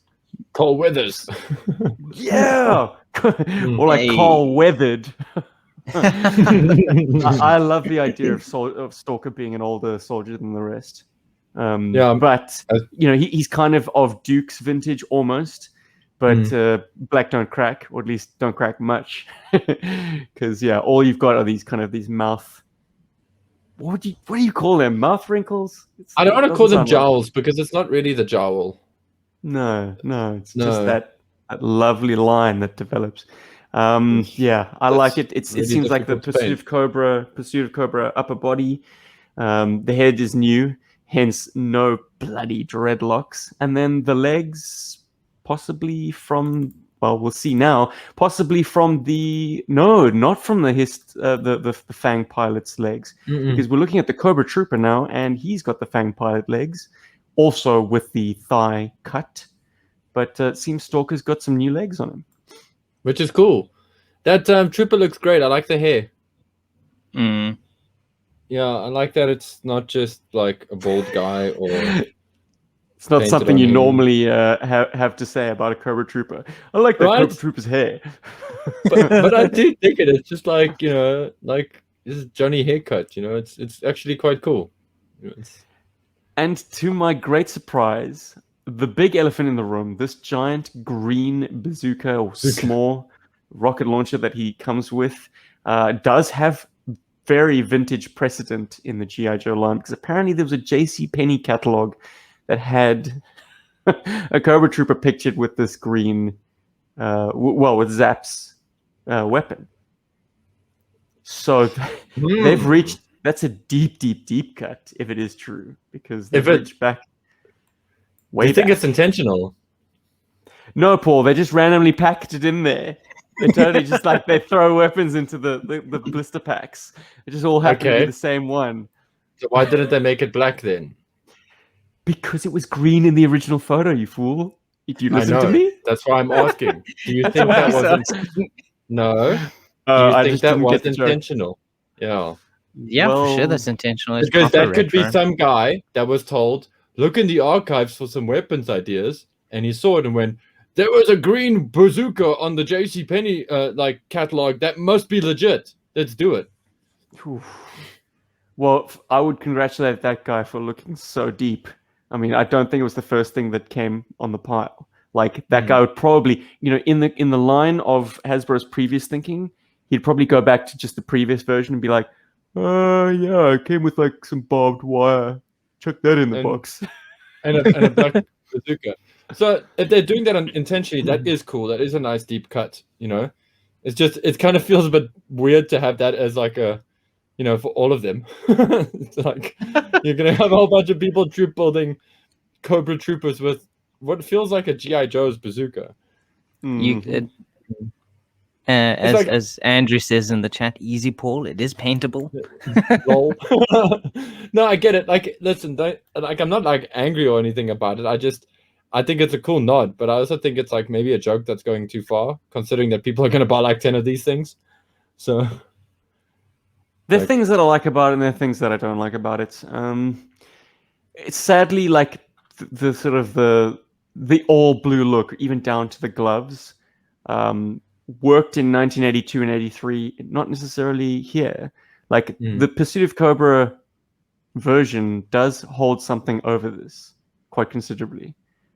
Carl Weathers. Yeah, or like Hey. Carl Weathered. I love the idea of Stalker being an older soldier than the rest. But he's kind of Duke's vintage almost. But black don't crack, or at least don't crack much, because all you've got are these mouth. What do you call them? Mouth wrinkles? I don't want to call them jowls because it's not really the jowl. No, it's just that lovely line that develops. I like it. It seems like the Pursuit of Cobra upper body. The head is new, hence no bloody dreadlocks, and then the legs possibly from. Well, we'll see now. Possibly from not from the Fang Pilot's legs, because we're looking at the Cobra Trooper now, and he's got the Fang Pilot legs, also with the thigh cut. But it seems Stalker's got some new legs on him, which is cool. That Trooper looks great. I like the hair. Yeah, I like that it's not just like a bald guy or. It's not something you normally have to say about a Cobra Trooper. I like that Cobra Trooper's hair. but I do think it. It's just like like this is Johnny haircut. It's actually quite cool. And to my great surprise, the big elephant in the room, this giant green bazooka or small rocket launcher that he comes with, does have very vintage precedent in the G.I. Joe line, because apparently there was a J.C. Penney catalog that had a Cobra Trooper pictured with this green, with Zap's weapon. So they've reached. That's a deep, deep, deep cut if it is true, because they've reached back. Do you think it's intentional? No, Paul. They just randomly packed it in there. They totally just like they throw weapons into the blister packs. It just all happened to be the same one. So why didn't they make it black then? Because it was green in the original photo, you fool. Did you listen to me? That's why I'm asking. Do you think that wasn't? No. Do you think that was intentional? Yeah. Yeah, for sure that's intentional. Because that could be some guy that was told, look in the archives for some weapons ideas, and he saw it and went, there was a green bazooka on the J.C. Penney catalog. That must be legit. Let's do it. Well, I would congratulate that guy for looking so deep. I mean, I don't think it was the first thing that came on the pile. Like that guy would probably, in the line of Hasbro's previous thinking, he'd probably go back to just the previous version and be like, yeah, it came with like some barbed wire. Chuck that in the box. And a black bazooka. So if they're doing that intentionally, that is cool. That is a nice deep cut. It's just it kind of feels a bit weird to have that as like a, for all of them. It's like you're gonna have a whole bunch of people troop building Cobra Troopers with what feels like a G.I. Joe's bazooka. As Andrew says in the chat, easy, Paul. It is paintable. Lol. No, I get it. Like, listen, I'm not like angry or anything about it. I think it's a cool nod, but I also think it's like maybe a joke that's going too far, considering that people are going to buy like 10 of these things. So there are things that I like about it, and there are things that I don't like about it. It's sadly like the sort of the all blue look, even down to the gloves. Worked in 1982 and 83, not necessarily here. Like the Pursuit of Cobra version does hold something over this quite considerably.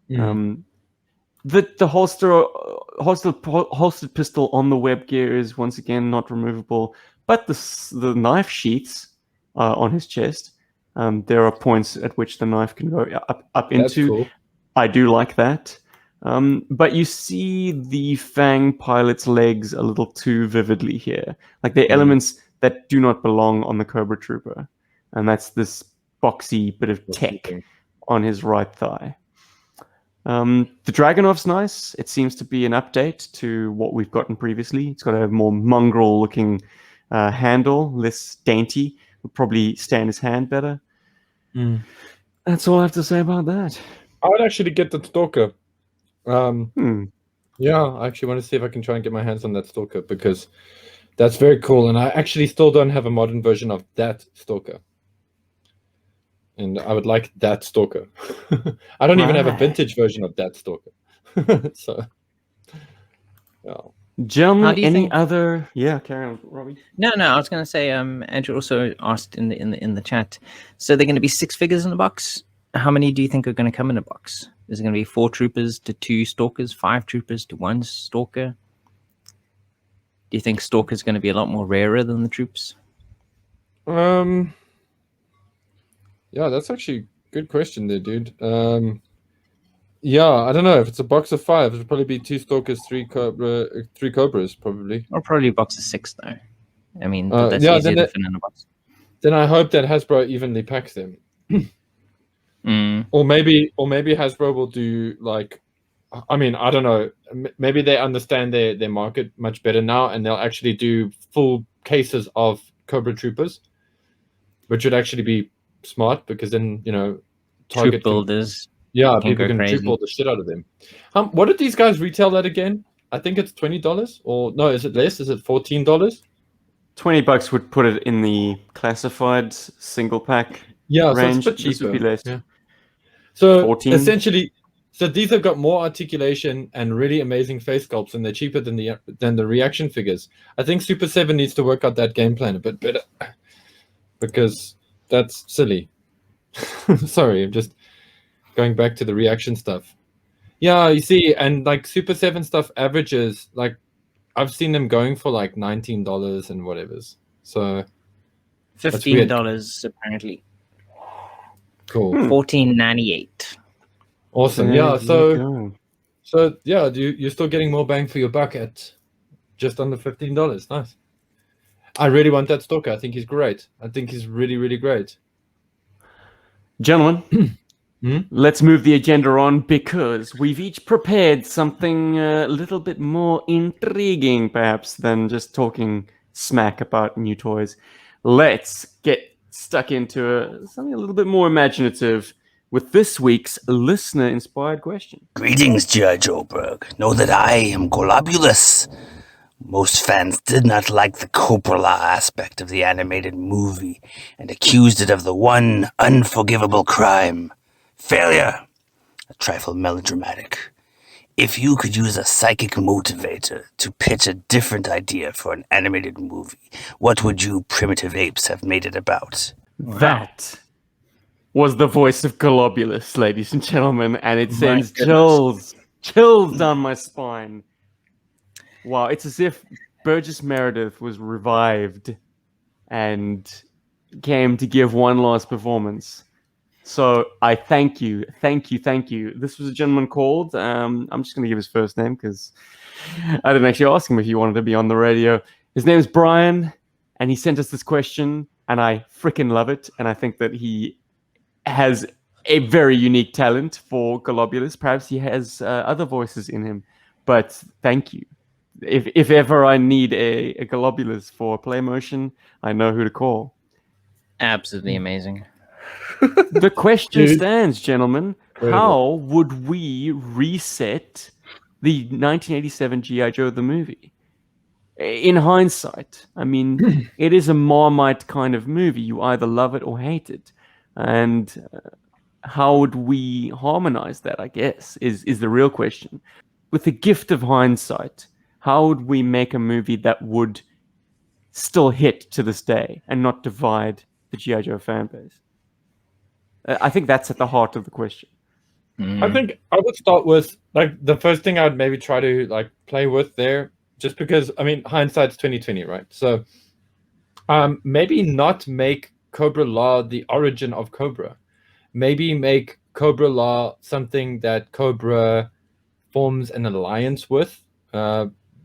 The holstered pistol on the web gear is once again not removable, but the knife sheaths on his chest, there are points at which the knife can go up into. Cool. I do like that. But you see the Fang Pilot's legs a little too vividly here. Like they're elements that do not belong on the Cobra Trooper. and that's this boxy bit of tech on his right thigh. The Dragunov's nice. It seems to be an update to what we've gotten previously. It's got a more mongrel-looking handle, less dainty. Would probably stay in his hand better. That's all I have to say about that. I would actually get the Stalker. Yeah, I actually want to see if I can try and get my hands on that Stalker, because that's very cool. And I actually still don't have a modern version of that Stalker. And I would like that Stalker. I don't even have a vintage version of that Stalker. So, yeah. Gentlemen, any other? Yeah, carry on, Robbie. No. I was going to say, Andrew also asked in the chat. So they're going to be 6 figures in the box. How many do you think are going to come in a box? Is it going to be 4 troopers to 2 stalkers, 5 troopers to 1 stalker? Do you think stalker's going to be a lot more rarer than the troops? Yeah, that's actually a good question there, dude. Yeah, I don't know. If it's a box of 5, it'll probably be 2 stalkers, 3 cobras, probably. Or probably a box of 6, though. I mean, that's easier to fit in a box. Then I hope that Hasbro evenly packs them. Or maybe Hasbro will do, like, I mean, I don't know. Maybe they understand their market much better now, and they'll actually do full cases of Cobra Troopers, which would actually be smart, because then, you know, Troop builders. People can troop all the shit out of them. What did these guys retail at again? I think it's $20, or no, is it less? Is it $14? $20 would put it in the classified single pack range. So it's a bit cheaper. This would be less. Yeah. So 14? essentially, these have got more articulation and really amazing face sculpts, and they're cheaper than the reaction figures. I think Super 7 needs to work out that game plan a bit better, because that's silly. Sorry, I'm just going back to the reaction stuff. Yeah, you see, and like Super 7 stuff averages, like, I've seen them going for like $19 and whatever's. So $15 apparently. Cool. $14.98. Awesome. Yeah. So yeah, you're still getting more bang for your buck at just under $15. Nice. I really want that Stalker. I think he's great. I think he's really, really great. Gentlemen, let's move the agenda on, because we've each prepared something a little bit more intriguing, perhaps, than just talking smack about new toys. Let's get stuck into something a little bit more imaginative with this week's listener-inspired question. Greetings, Judge Oberg. Know that I am globulous. Most fans did not like the Cobra-La aspect of the animated movie and accused it of the one unforgivable crime: failure. A trifle melodramatic. If you could use a psychic motivator to pitch a different idea for an animated movie, what would you primitive apes have made it about? Wow. That was the voice of Globulus, ladies and gentlemen, and it sends chills down my spine. Wow, it's as if Burgess Meredith was revived and came to give one last performance. So I thank you. This was a gentleman called, I'm just going to give his first name because I didn't actually ask him if he wanted to be on the radio. His name is Brian, and he sent us this question, and I freaking love it. And I think that he has a very unique talent for Globulus. Perhaps he has other voices in him, but thank you. If ever I need a Globulus for play motion, I know who to call. Absolutely amazing. The question stands, gentlemen. How would we reset the 1987 G.I. Joe the movie? In hindsight, I mean, it is a Marmite kind of movie. You either love it or hate it. And how would we harmonize that, I guess, is the real question. With the gift of hindsight, how would we make a movie that would still hit to this day and not divide the G.I. Joe fan base? I think that's at the heart of the question. I think I would start with, like, the first thing I would maybe try to, like, play with there, just because, I mean, hindsight's 2020, right? So maybe not make Cobra-La the origin of Cobra. Maybe make Cobra-La something that Cobra forms an alliance with.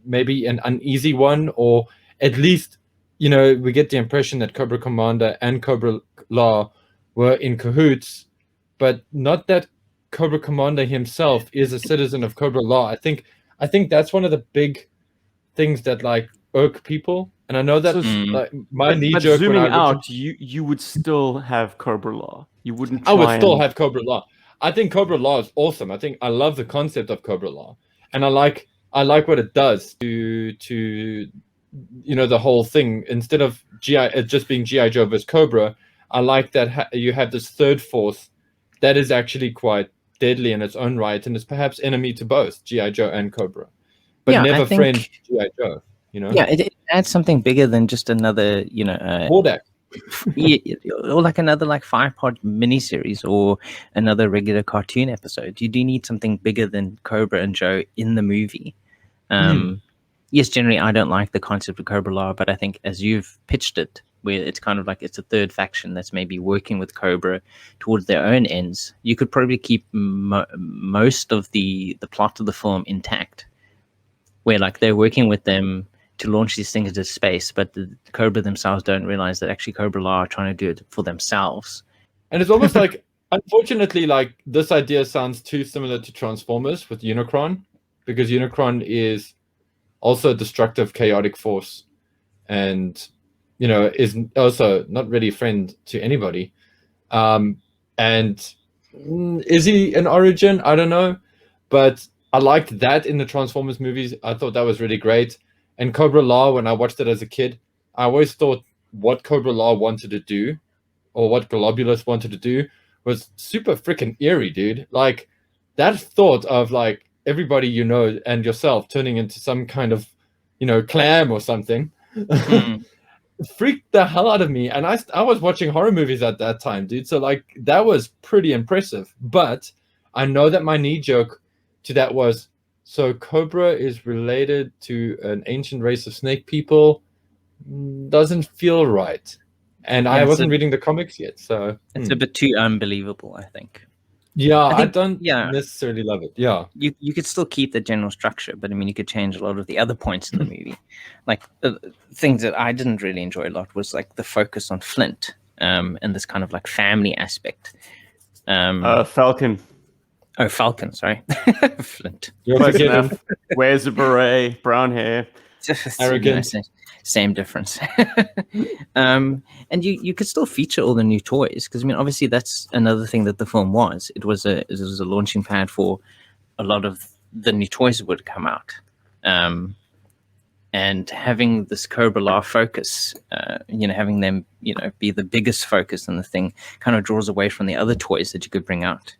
Maybe an uneasy one, or at least we get the impression that Cobra Commander and Cobra-La were in cahoots, but not that Cobra Commander himself is a citizen of Cobra-La. I think that's one of the big things that like irk people. And I know that like, my knee But joke when zooming I out, you would still have Cobra-La. You wouldn't. I would try still and... have Cobra-La. I think Cobra-La is awesome. I love the concept of Cobra-La, and I like what it does to the whole thing. Instead of just being GI Joe versus Cobra, I like that you have this third force that is actually quite deadly in its own right, and is perhaps enemy to both GI Joe and Cobra, but Yeah, I never think- friend GI Joe. Yeah, it adds something bigger than just another, Wardak. or like another like 5-part miniseries or another regular cartoon episode. You do need something bigger than Cobra and Joe in the movie. Yes, generally I don't like the concept of Cobra-La, but I think as you've pitched it, where it's kind of like it's a third faction that's maybe working with Cobra towards their own ends, you could probably keep most of the plot of the film intact, where like they're working with them to launch these things into space, but the Cobra themselves don't realize that actually Cobra-La are trying to do it for themselves. And it's almost like, unfortunately, like this idea sounds too similar to Transformers with Unicron, because Unicron is also a destructive, chaotic force, and is also not really a friend to anybody. And is he an origin? I don't know, but I liked that in the Transformers movies. I thought that was really great. And Cobra-La, when I watched it as a kid, I always thought what Cobra-La wanted to do, or what Globulus wanted to do, was super freaking eerie, dude. Like, that thought of, like, everybody and yourself turning into some kind of, clam or something, freaked the hell out of me. And I was watching horror movies at that time, dude. So, like, that was pretty impressive. But I know that my knee joke to that was, so Cobra is related to an ancient race of snake people. Doesn't feel right. And Yeah, I wasn't reading the comics yet, so it's a bit too unbelievable, I think. Yeah, I I think- don't yeah. necessarily love it. Yeah. You could still keep the general structure, but I mean, you could change a lot of the other points in the movie. Like things that I didn't really enjoy a lot was like the focus on Flint, and this kind of like family aspect. Falcon. Oh, Falcon, sorry, Flint. You're Close forgetting. enough. Wears a beret, brown hair. Arrogant. Same difference. And you could still feature all the new toys, because I mean, obviously that's another thing that the film was. It was a launching pad for a lot of the new toys that would come out. And having this Cobra-La focus, having them, be the biggest focus in the thing, kind of draws away from the other toys that you could bring out.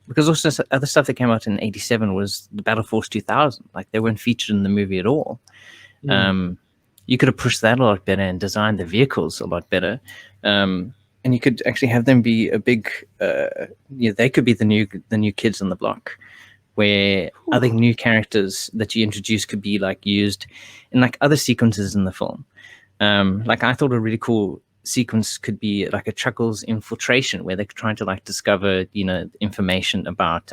Because also other stuff that came out in '87 was the Battle Force 2000. Like, they weren't featured in the movie at all. You could have pushed that a lot better and designed the vehicles a lot better. And you could actually have them be a big, they could be the new kids on the block, where other new characters that you introduce could be like used in like other sequences in the film. Like, I thought a really cool sequence could be like a Chuckles infiltration, where they're trying to like discover, information about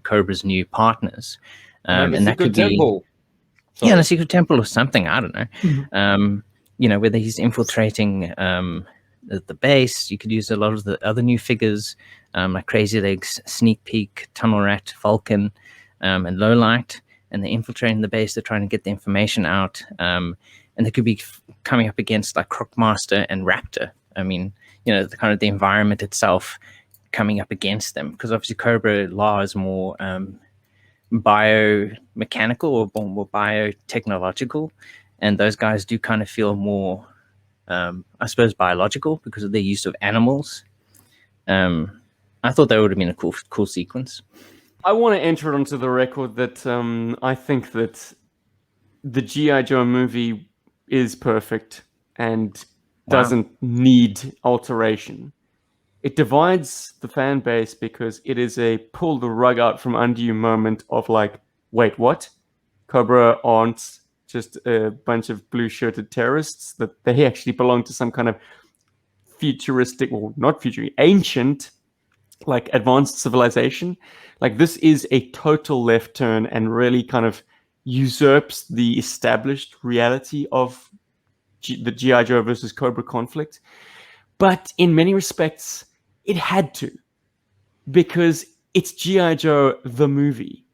Cobra's new partners. Like and that could temple. be, in a secret temple or something. I don't know. Whether he's infiltrating the base. You could use a lot of the other new figures, like Crazy Legs, Sneak Peek, Tunnel Rat, Falcon, and Lowlight. And they're infiltrating the base. They're trying to get the information out. And they could be coming up against like Crockmaster and Raptor. I mean, the kind of the environment itself coming up against them, because obviously Cobra-La is more biomechanical or more biotechnological, and those guys do kind of feel more, I suppose, biological because of their use of animals. I thought that would have been a cool sequence. I want to enter onto the record that I think that the G.I. Joe movie is perfect and doesn't need alteration. It divides the fan base because it is a pull the rug out from under you moment of like, wait, what? Cobra aren't just a bunch of blue-shirted terrorists, that they actually belong to some kind of futuristic, or not futuristic, ancient, like advanced civilization. Like, this is a total left turn and really kind of usurps the established reality of the G.I. Joe versus Cobra conflict. But in many respects, it had to, because it's G.I. Joe the movie.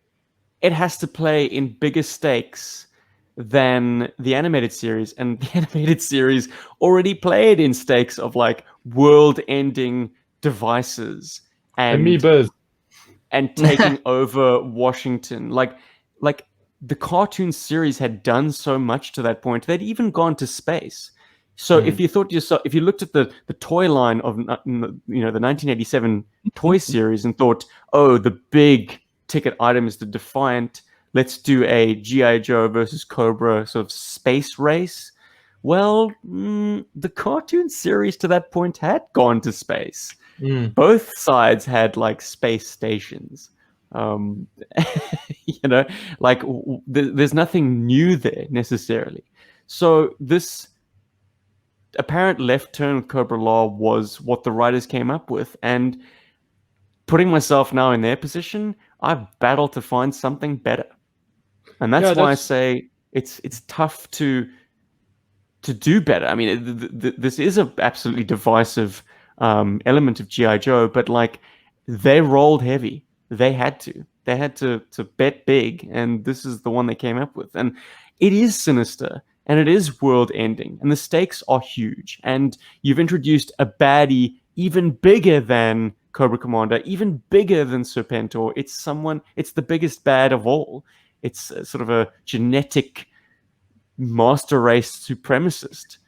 It has to play in bigger stakes than the animated series, and the animated series already played in stakes of like world-ending devices and Amoebas. and taking over Washington. Like the cartoon series had done so much to that point. They'd even gone to space. So if you thought to yourself, if you looked at the toy line of the 1987 toy series and thought, oh, the big ticket item is the Defiant, let's do a G.I. Joe versus Cobra sort of space race. Well, the cartoon series to that point had gone to space. Both sides had like space stations. There's nothing new there necessarily. So this apparent left turn with Cobra-La was what the writers came up with, and putting myself now in their position, I battle to find something better. And that's why I say it's tough to do better. I mean, this is an absolutely divisive element of G.I. Joe, but like they rolled heavy. They had to bet big, and this is the one they came up with. And it is sinister, and it is world-ending, and the stakes are huge. And you've introduced a baddie even bigger than Cobra Commander, even bigger than Serpentor. It's the biggest bad of all. It's sort of a genetic master race supremacist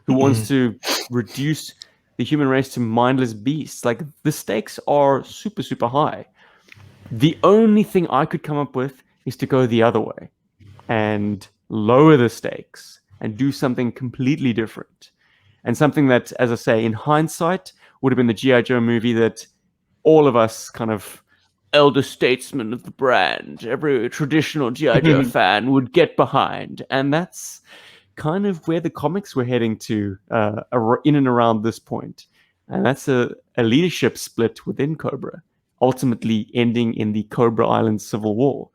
who wants to reduce the human race to mindless beasts. Like, the stakes are super, super high. The only thing I could come up with is to go the other way and lower the stakes and do something completely different. And something that, as I say, in hindsight, would have been the G.I. Joe movie that all of us kind of elder statesmen of the brand, every traditional G.I. Joe fan would get behind. And that's kind of where the comics were heading to in and around this point. And that's a leadership split within Cobra, ultimately ending in the Cobra Island Civil War.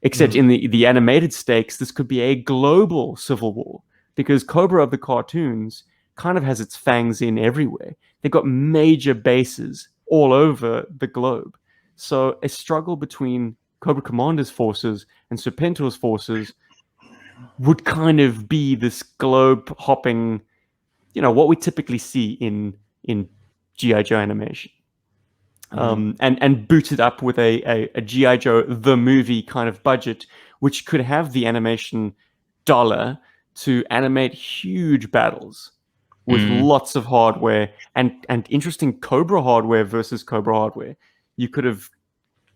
Except in the animated stakes, this could be a global civil war, because Cobra of the cartoons kind of has its fangs in everywhere. They've got major bases all over the globe. So a struggle between Cobra Commander's forces and Serpentor's forces would kind of be this globe-hopping, what we typically see in G.I. Joe animation. And booted up with a G.I. Joe the movie kind of budget, which could have the animation dollar to animate huge battles with lots of hardware and interesting Cobra hardware versus Cobra hardware. You could have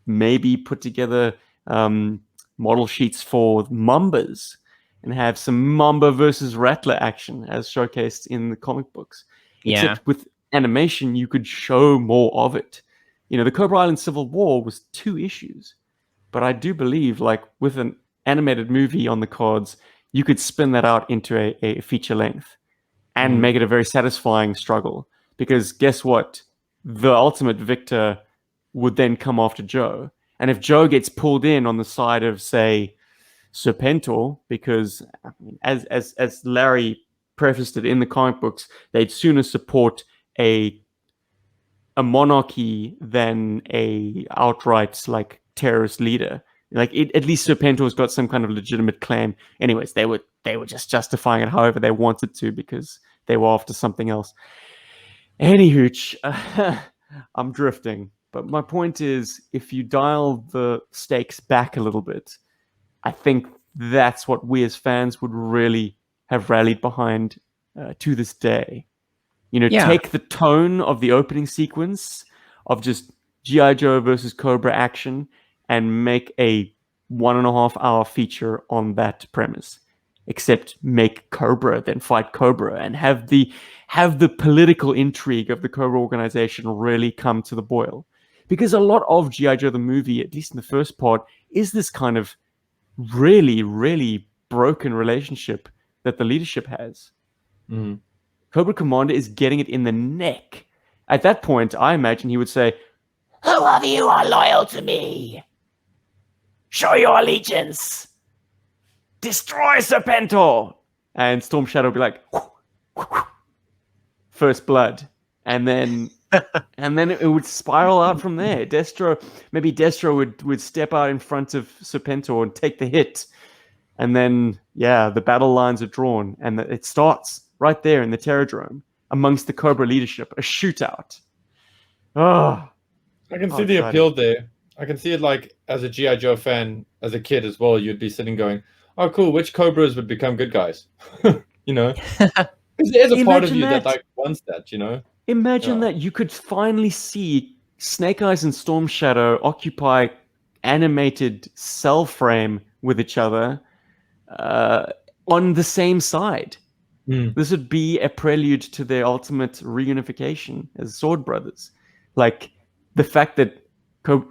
maybe put together model sheets for Mambas and have some Mamba versus Rattler action as showcased in the comic books. Yeah. Except with animation, you could show more of it. The Cobra Island Civil War was 2 issues, but I do believe, like, with an animated movie on the cards, you could spin that out into a feature length and make it a very satisfying struggle. Because guess what? The ultimate victor would then come after Joe. And if Joe gets pulled in on the side of, say, Serpentor, because as Larry prefaced it in the comic books, they'd sooner support a monarchy than a outright like terrorist leader. Like, at least Serpentor's got some kind of legitimate claim. Anyways, they were just justifying it however they wanted to, because they were after something else. Anywho, I'm drifting. But my point is, if you dial the stakes back a little bit, I think that's what we as fans would really have rallied behind to this day. Take the tone of the opening sequence of just G.I. Joe versus Cobra action and make a 1.5 hour feature on that premise. Except make Cobra then fight Cobra and have the political intrigue of the Cobra organization really come to the boil. Because a lot of G.I. Joe the movie, at least in the first part, is this kind of really, really broken relationship that the leadership has. Cobra Commander is getting it in the neck. At that point, I imagine he would say, "Who of you are loyal to me? Show your allegiance. Destroy Serpentor." And Storm Shadow would be like, first blood, and then it would spiral out from there. Maybe Destro would step out in front of Serpentor and take the hit, and then the battle lines are drawn, and it starts right there in the Terradrome amongst the Cobra leadership, a shootout. Oh, I can see the appeal there. I can see it like as a G.I. Joe fan, as a kid as well, you'd be sitting going, oh, cool, which Cobras would become good guys? You know? Because there's a part of you that like wants that, you know? Imagine that you could finally see Snake Eyes and Storm Shadow occupy animated cell frame with each other on the same side. This would be a prelude to their ultimate reunification as Sword Brothers. Like the fact that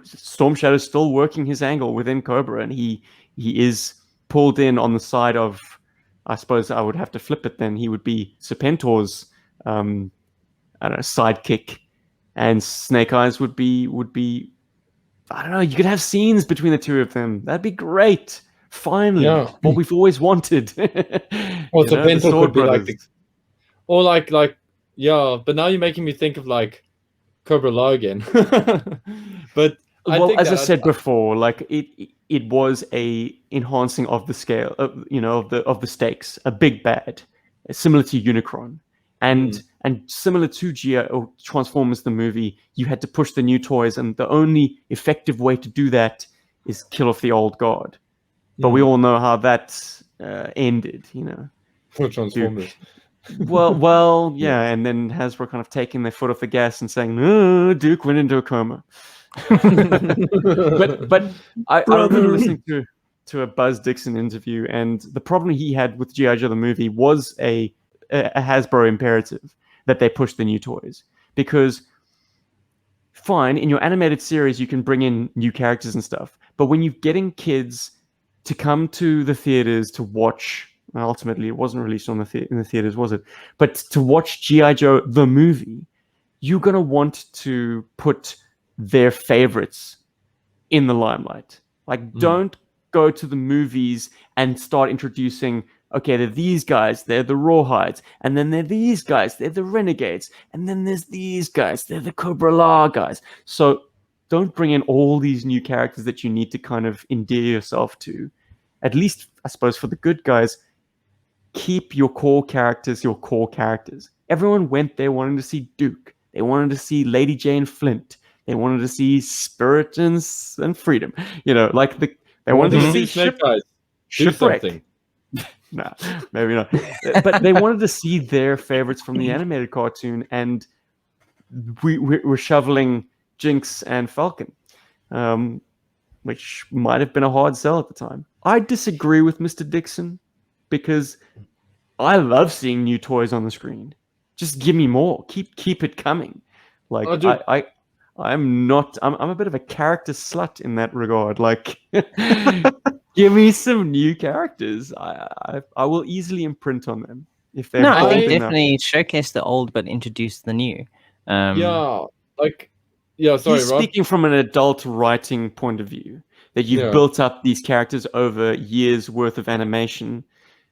Storm Shadow's still working his angle within Cobra, and he is pulled in on the side of, I suppose I would have to flip it then, he would be Serpentor's sidekick, and Snake Eyes would be I don't know, you could have scenes between the two of them. That'd be great. Finally, what we've always wanted. Well, Serpentor could be like but now you're making me think of like Cobra-La again. But as I said before, like it was a enhancing of the scale, of the stakes, a big bad, similar to Unicron, and similar to or Transformers the movie. You had to push the new toys, and the only effective way to do that is kill off the old guard. But we all know how that ended, you know. For Transformers. Well, yeah, and then Hasbro kind of taking their foot off the gas and saying, "No, Duke went into a coma." but I remember listening to a Buzz Dixon interview, and the problem he had with G.I. Joe the movie was a Hasbro imperative that they push the new toys, because fine, in your animated series you can bring in new characters and stuff, but when you're getting kids to come to the theaters to watch. Ultimately, it wasn't released in the theaters, was it? But to watch G.I. Joe the movie, you're gonna want to put their favorites in the limelight. Like, don't go to the movies and start introducing, okay, they're these guys, they're the Rawhides, and then they're these guys, they're the Renegades, and then there's these guys, they're the Cobra-La guys. So don't bring in all these new characters that you need to kind of endear yourself to. At least, I suppose, for the good guys, keep your core characters. Everyone went there wanting to see Duke. They wanted to see Lady Jane Flint. They wanted to see Spirit and Freedom. You know, like they wanted to see Snake Eyes. Shipwreck. Nah, maybe not. But they wanted to see their favorites from the animated cartoon, and we're shoveling Jinx and Falcon, which might have been a hard sell at the time. I disagree with Mr. Dixon, because I love seeing new toys on the screen. Just give me more. Keep it coming. Like I'm a bit of a character slut in that regard. Like give me some new characters. I will easily imprint on them if they're I think enough. definitely showcase the old but introduce the new. Sorry, He's Rob. speaking from an adult writing point of view, that you've built up these characters over years worth of animation.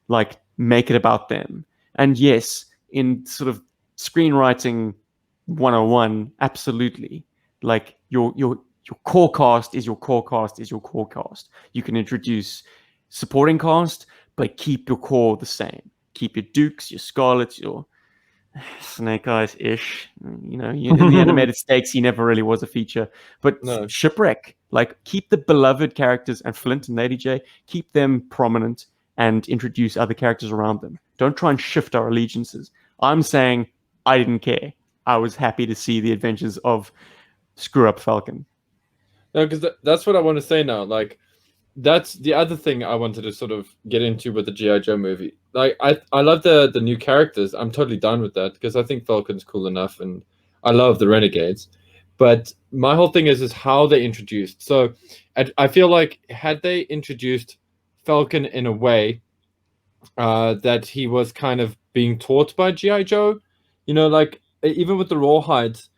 Like, make it about them. And yes, in sort of screenwriting 101, absolutely. Like, your core cast is your core cast is your core cast. You can introduce supporting cast, but keep your core the same. Keep your Dukes, your Scarlets, your Snake Eyes-ish. You know, in the animated stakes, he never really was a feature. But Shipwreck, like, keep the beloved characters, and Flint and Lady J, keep them prominent, and introduce other characters around them. Don't try and shift our allegiances. I'm saying I didn't care. I was happy to see the adventures of Screw Up Falcon. No, because that's what I want to say now. Like, that's the other thing I wanted to sort of get into with the G.I. Joe movie. Like, I love the new characters. I'm totally done with that, because I think Falcon's cool enough, and I love the Renegades. But my whole thing is how they introduced. So I feel like had they introduced Falcon in a way that he was kind of being taught by G.I. Joe, you know, like even with the Rawhides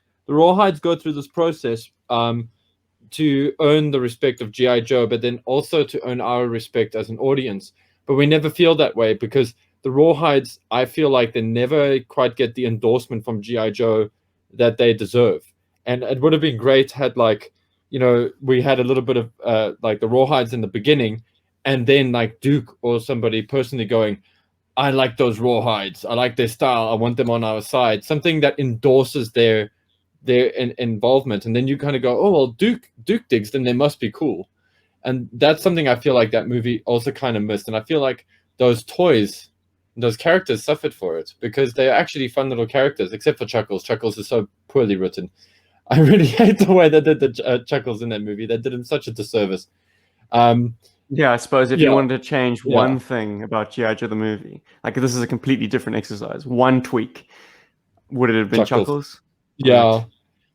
go through this process to earn the respect of G.I. Joe, but then also to earn our respect as an audience. But we never feel that way, because the rawhides, I feel like they never quite get the endorsement from G.I. Joe that they deserve. And it would have been great had, like, you know, we had a little bit of like the rawhides in the beginning, and then like Duke or somebody personally going, I like those rawhides, I like their style, I want them on our side. Something that endorses their involvement, and then you kind of go, oh well, Duke digs them, they must be cool. And that's something I feel like that movie also kind of missed. And I feel like those toys, those characters suffered for it, because they're actually fun little characters, except for Chuckles. Chuckles is so poorly written. I really hate the way they did the Chuckles in that movie. They did him such a disservice. Yeah, I suppose if you Yeah. wanted to change one thing about G.I. Joe the movie, like this is a completely different exercise, one tweak, would it have been Chuckles? Yeah. Right.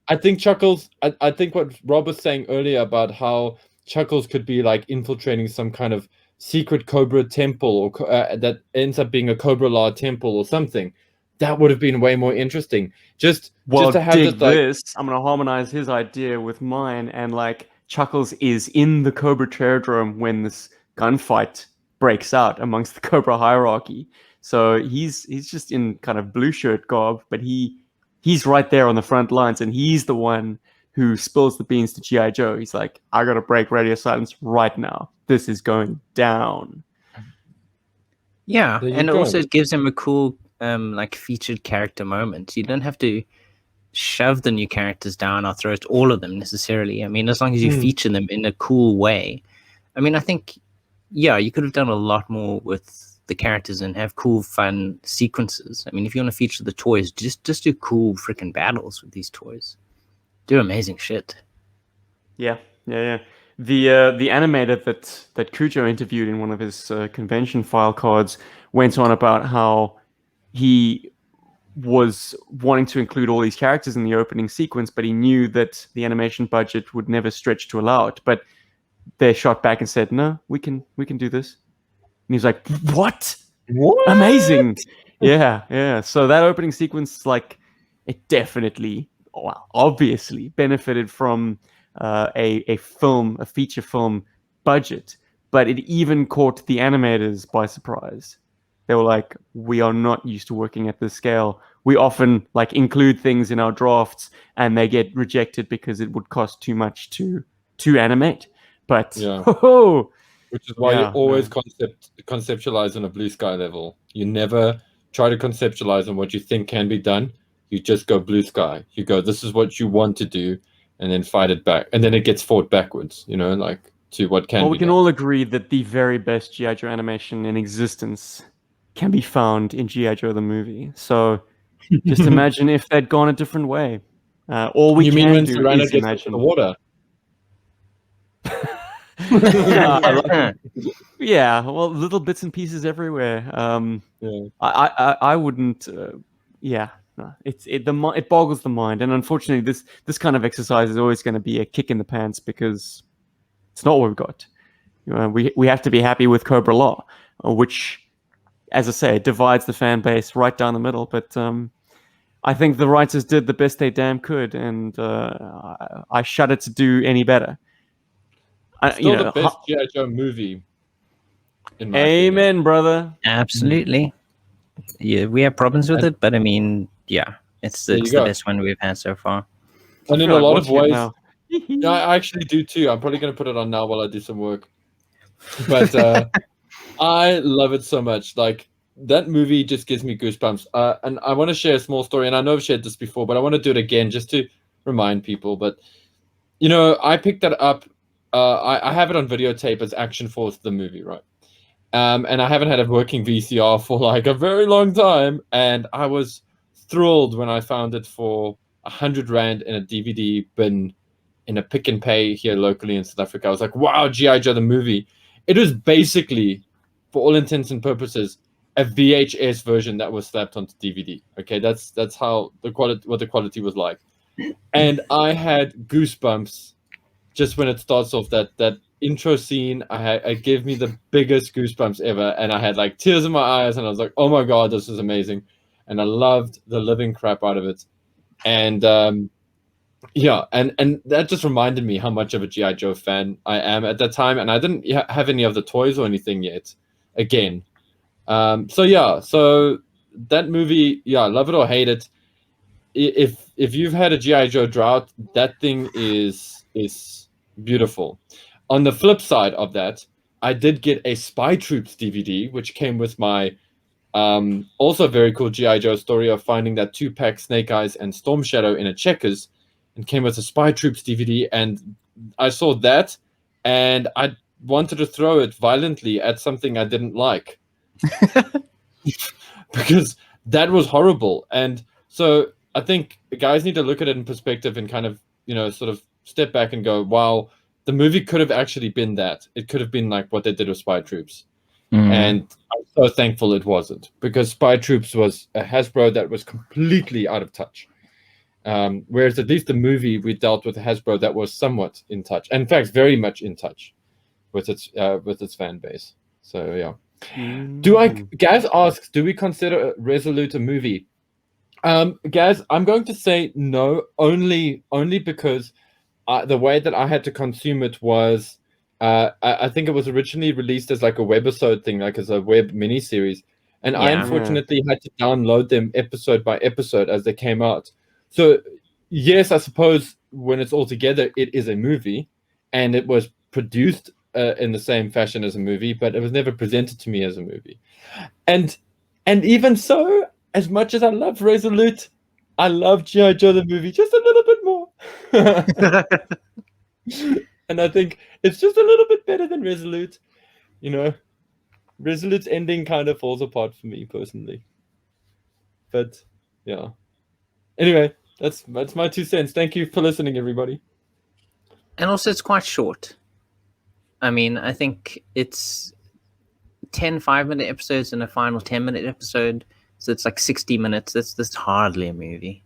I think Chuckles, I think what Rob was saying earlier about how Chuckles could be like infiltrating some kind of secret Cobra temple, or that ends up being a Cobra-La temple or something. That would have been way more interesting. Just to have this, I'm going to harmonize his idea with mine, and like Chuckles is in the Cobra Terradrome when this gunfight breaks out amongst the Cobra hierarchy. So he's just in kind of blue shirt garb, but he's right there on the front lines, and he's the one who spills the beans to G.I. Joe. He's like, I got to break radio silence right now. This is going down. Yeah, and it also gives him a cool like featured character moment. You don't have to shove the new characters down our throats, all of them necessarily. I mean, as long as you feature them in a cool way. I mean, I think, yeah, you could have done a lot more with the characters and have cool, fun sequences. I mean, if you want to feature the toys, just do cool freaking battles with these toys. Do amazing shit. Yeah. The animator that Cujo interviewed in one of his convention file cards went on about how he was wanting to include all these characters in the opening sequence, but he knew that the animation budget would never stretch to allow it. But they shot back and said, "No, we can do this." And he's like, "What? Amazing!" Yeah. So that opening sequence, like, it definitely, well, obviously benefited from a feature film budget, but it even caught the animators by surprise. They were like, we are not used to working at this scale. We often like include things in our drafts and they get rejected because it would cost too much to animate. But which is why you always conceptualize on a blue sky level. You never try to conceptualize on what you think can be done. You just go blue sky. You go, this is what you want to do, and then fight it back. And then it gets fought backwards, you know, like to what can be we can all agree that the very best G.I. Joe animation in existence can be found in G.I. Joe the movie. So just imagine if they'd gone a different way. All we can do is imagine the water. Yeah, well, little bits and pieces everywhere. I wouldn't. It boggles the mind, and unfortunately, this kind of exercise is always going to be a kick in the pants because it's not what we've got. We have to be happy with Cobra-La, which, as I say, divides the fan base right down the middle. But I think the writers did the best they damn could, and I shudder to do any better. Still the best G.I. Joe movie. In my Amen, opinion. brother. Absolutely. Yeah, we have problems with it, but I mean, yeah, it's the best one we've had so far. And in a lot of ways, I actually do too. I'm probably going to put it on now while I do some work. But I love it so much. Like, that movie just gives me goosebumps. And I want to share a small story, and I know I've shared this before, but I want to do it again just to remind people. But, you know, I picked that up. I have it on videotape as Action Force, the movie, right? And I haven't had a working VCR for like a very long time. And I was thrilled when I found it for 100 Rand in a DVD bin in a Pick and Pay here locally in South Africa. I was like, wow, G.I. Joe the movie. It was basically, for all intents and purposes, a VHS version that was slapped onto DVD. Okay, that's how the quality was like. And I had goosebumps just when it starts off. That intro scene, it gave me the biggest goosebumps ever, and I had like tears in my eyes, and I was like, oh my god, this is amazing. And I loved the living crap out of it. And and that just reminded me how much of a G.I. Joe fan I am at that time. And I didn't have any of the toys or anything yet, again. So that movie, love it or hate it. If you've had a G.I. Joe drought, that thing is beautiful. On the flip side of that, I did get a Spy Troops DVD, which came with my also very cool G.I. Joe story of finding that 2-pack Snake Eyes and Storm Shadow in a Checkers, and came with a Spy Troops DVD. And I saw that, and I wanted to throw it violently at something I didn't like. Because that was horrible. And so I think guys need to look at it in perspective and kind of, sort of step back and go, wow, the movie could have actually been that. It could have been like what they did with Spy Troops. And I'm so thankful it wasn't, because Spy Troops was a Hasbro that was completely out of touch. Whereas at least the movie, we dealt with a Hasbro that was somewhat in touch. In fact, very much in touch with its fan base. So, yeah. Gaz asks, do we consider Resolute a movie? Gaz, I'm going to say no, only because the way that I had to consume it was, I think it was originally released as like a webisode thing, like as a web miniseries, and I unfortunately had to download them episode by episode as they came out. So yes, I suppose when it's all together, it is a movie, and it was produced in the same fashion as a movie, but it was never presented to me as a movie. And even so, as much as I love Resolute, I love G.I. Joe the movie just a little bit more. And I think it's just a little bit better than Resolute. Resolute's ending kind of falls apart for me personally. But yeah. Anyway, that's my 2 cents. Thank you for listening, everybody. And also, it's quite short. I mean, I think it's 10 5-minute episodes and a final 10-minute episode. So it's like 60 minutes. That's hardly a movie.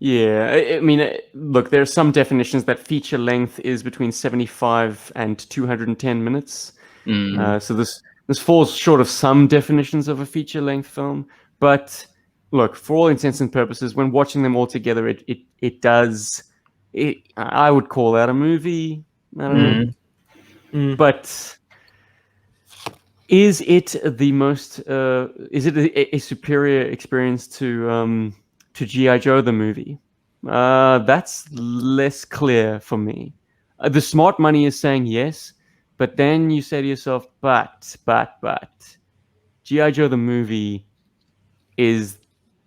Yeah, I mean, look, there are some definitions that feature length is between 75 and 210 minutes. So this falls short of some definitions of a feature-length film. But look, for all intents and purposes, when watching them all together, it does. I would call that a movie. I don't know. But is it the most? Is it a superior experience to G.I. Joe the movie? That's less clear for me. The smart money is saying yes, but then you say to yourself, but G.I. Joe the movie is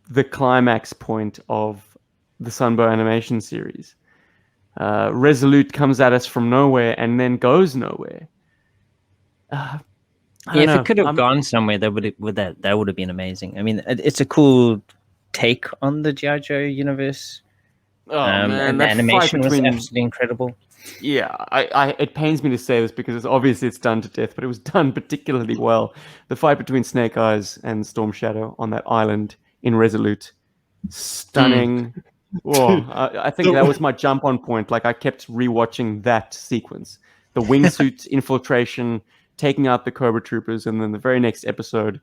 the climax point of the Sunbow animation series. Resolute comes at us from nowhere and then goes nowhere. If it could have gone somewhere, that would have been amazing. I mean, it's a cool take on the G.I. Joe universe. Man, and the animation was absolutely incredible. Yeah, it pains me to say this because it's done to death, but it was done particularly well. The fight between Snake Eyes and Storm Shadow on that island in Resolute, stunning. Whoa, I think that was my jump on point. Like, I kept rewatching that sequence, the wingsuit infiltration, taking out the Cobra Troopers, and then the very next episode,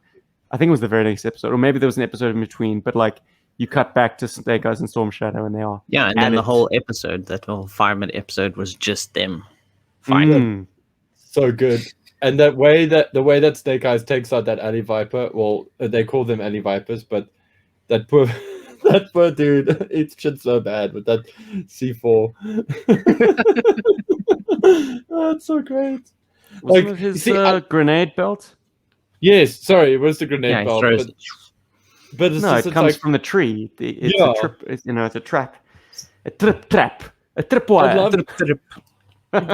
I think it was the very next episode, or maybe there was an episode in between, but like, you cut back to Snake Eyes and Storm Shadow, and they are and then the whole episode, that whole 5-minute episode, was just them fighting. So good. And the way that Snake Eyes takes out that alley viper, well, they call them alley vipers, but that poor dude eats shit so bad with that C4. Oh, it's so great. Wasn't it his grenade belt? Yes, sorry, it was the grenade belt. But it comes from the tree. It's a trip. It's a trap. A tripwire.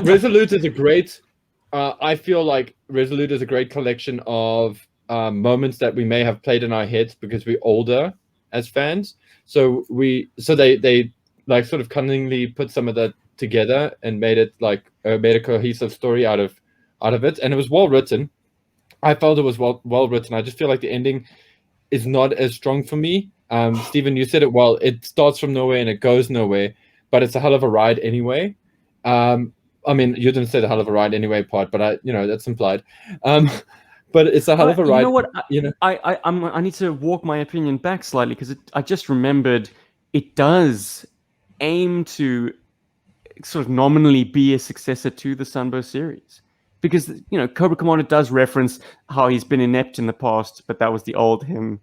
Resolute is a great. I feel like Resolute is a great collection of moments that we may have played in our heads because we're older as fans. So they like sort of cunningly put some of that together and made it like made a cohesive story out of it, and it was well written. I felt it was well written. I just feel like the ending is not as strong for me. Stephen, you said it well. It starts from nowhere and it goes nowhere, but it's a hell of a ride anyway. I mean, you didn't say the hell of a ride anyway part, but that's implied. But it's a hell of a ride. You know what? I need to walk my opinion back slightly because I just remembered it does aim to sort of nominally be a successor to the Sunbow series. because Cobra Commander does reference how he's been inept in the past, but that was the old him.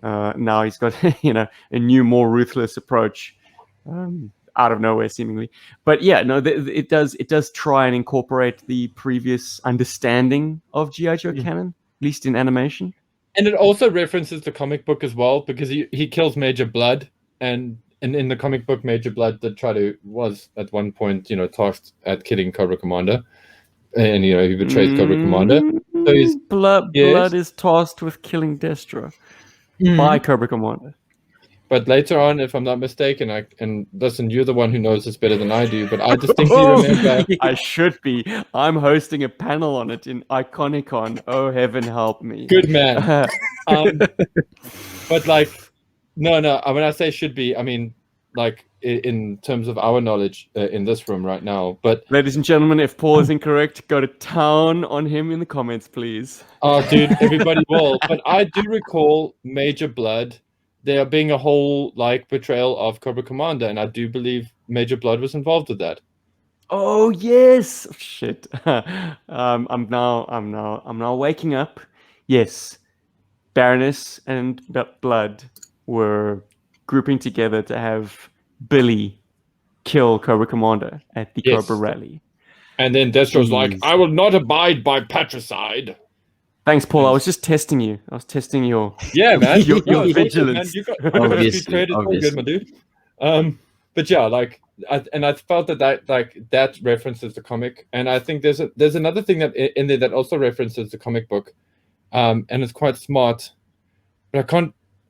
Now he's got a new, more ruthless approach, out of nowhere seemingly. But yeah, no, it does try and incorporate the previous understanding of G.I. Joe canon, at least in animation. And it also references the comic book as well, because he kills Major Blood, and in the comic book, Major Blood was at one point, tasked at killing Cobra Commander, and he betrays Cobra Commander. So he's Blood is tasked with killing Destro by Cobra Commander. But later on, if I'm not mistaken, and listen, you're the one who knows this better than I do, but I distinctly remember. I should be. I'm hosting a panel on it in Iconicon. Oh, heaven help me. Good man. But no. When I say should be, I mean in terms of our knowledge in this room right now. But ladies and gentlemen, if Paul is incorrect, go to town on him in the comments, please. Oh, dude, everybody will. But I do recall Major Blood there being a whole betrayal of Cobra Commander, and I do believe Major Blood was involved with that. Oh yes, shit. I'm now waking up. Yes, Baroness and Blood were grouping together to have Billy kill Cobra Commander at the Cobra rally. And then Destro's like, I will not abide by patricide. Thanks, Paul. I was just testing you. I was testing your man. your vigilance. Man. Obviously, good, my dude. But yeah, I felt that references the comic, and I think there's another thing that in there that also references the comic book, and it's quite smart, but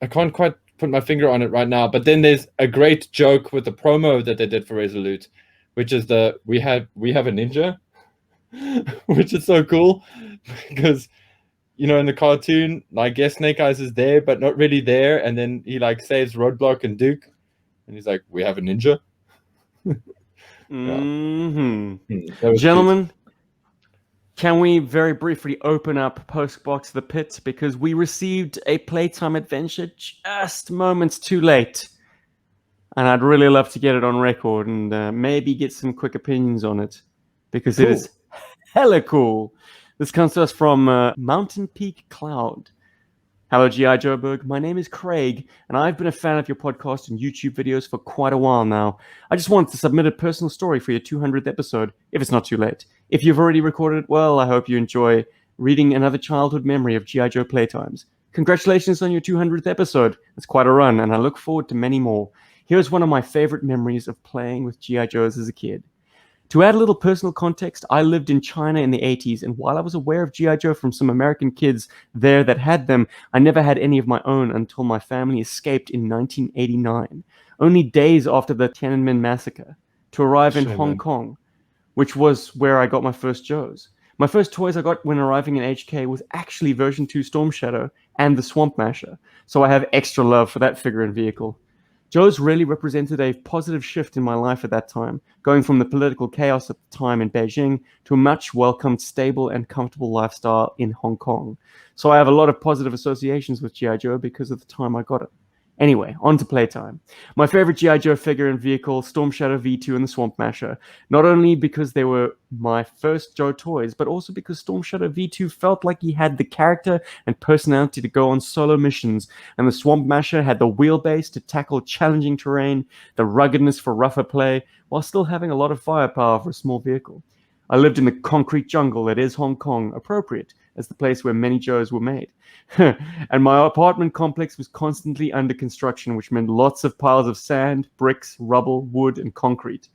I can't quite put my finger on it right now. But then there's a great joke with the promo that they did for Resolute, which is we have a ninja, which is so cool because. In the cartoon, yes, Snake Eyes is there, but not really there. And then he saves Roadblock and Duke, and he's like, "We have a ninja." Gentlemen, can we very briefly open up Postbox the Pit, because we received a playtime adventure just moments too late, and I'd really love to get it on record and maybe get some quick opinions on it, because it is hella cool. This comes to us from Mountain Peak Cloud. Hello, G.I. Joeberg. My name is Craig, and I've been a fan of your podcast and YouTube videos for quite a while now. I just wanted to submit a personal story for your 200th episode, if it's not too late. If you've already recorded it, well, I hope you enjoy reading another childhood memory of G.I. Joe playtimes. Congratulations on your 200th episode. It's quite a run, and I look forward to many more. Here's one of my favorite memories of playing with G.I. Joes as a kid. To add a little personal context, I lived in China in the 80s, and while I was aware of G.I. Joe from some American kids there that had them, I never had any of my own until my family escaped in 1989, only days after the Tiananmen massacre, to arrive in Hong Kong, which was where I got my first Joes. My first toys I got when arriving in HK was actually version 2 Storm Shadow and the Swamp Masher, so I have extra love for that figure and vehicle. Joe's really represented a positive shift in my life at that time, going from the political chaos at the time in Beijing to a much welcomed, stable, and comfortable lifestyle in Hong Kong. So I have a lot of positive associations with G.I. Joe because of the time I got it. Anyway, on to playtime. My favorite G.I. Joe figure and vehicle, Storm Shadow V2 and the Swamp Masher. Not only because they were my first Joe toys, but also because Storm Shadow V2 felt like he had the character and personality to go on solo missions, and the Swamp Masher had the wheelbase to tackle challenging terrain, the ruggedness for rougher play, while still having a lot of firepower for a small vehicle. I lived in the concrete jungle that is Hong Kong, appropriate as the place where many Joes were made. And my apartment complex was constantly under construction, which meant lots of piles of sand, bricks, rubble, wood, and concrete.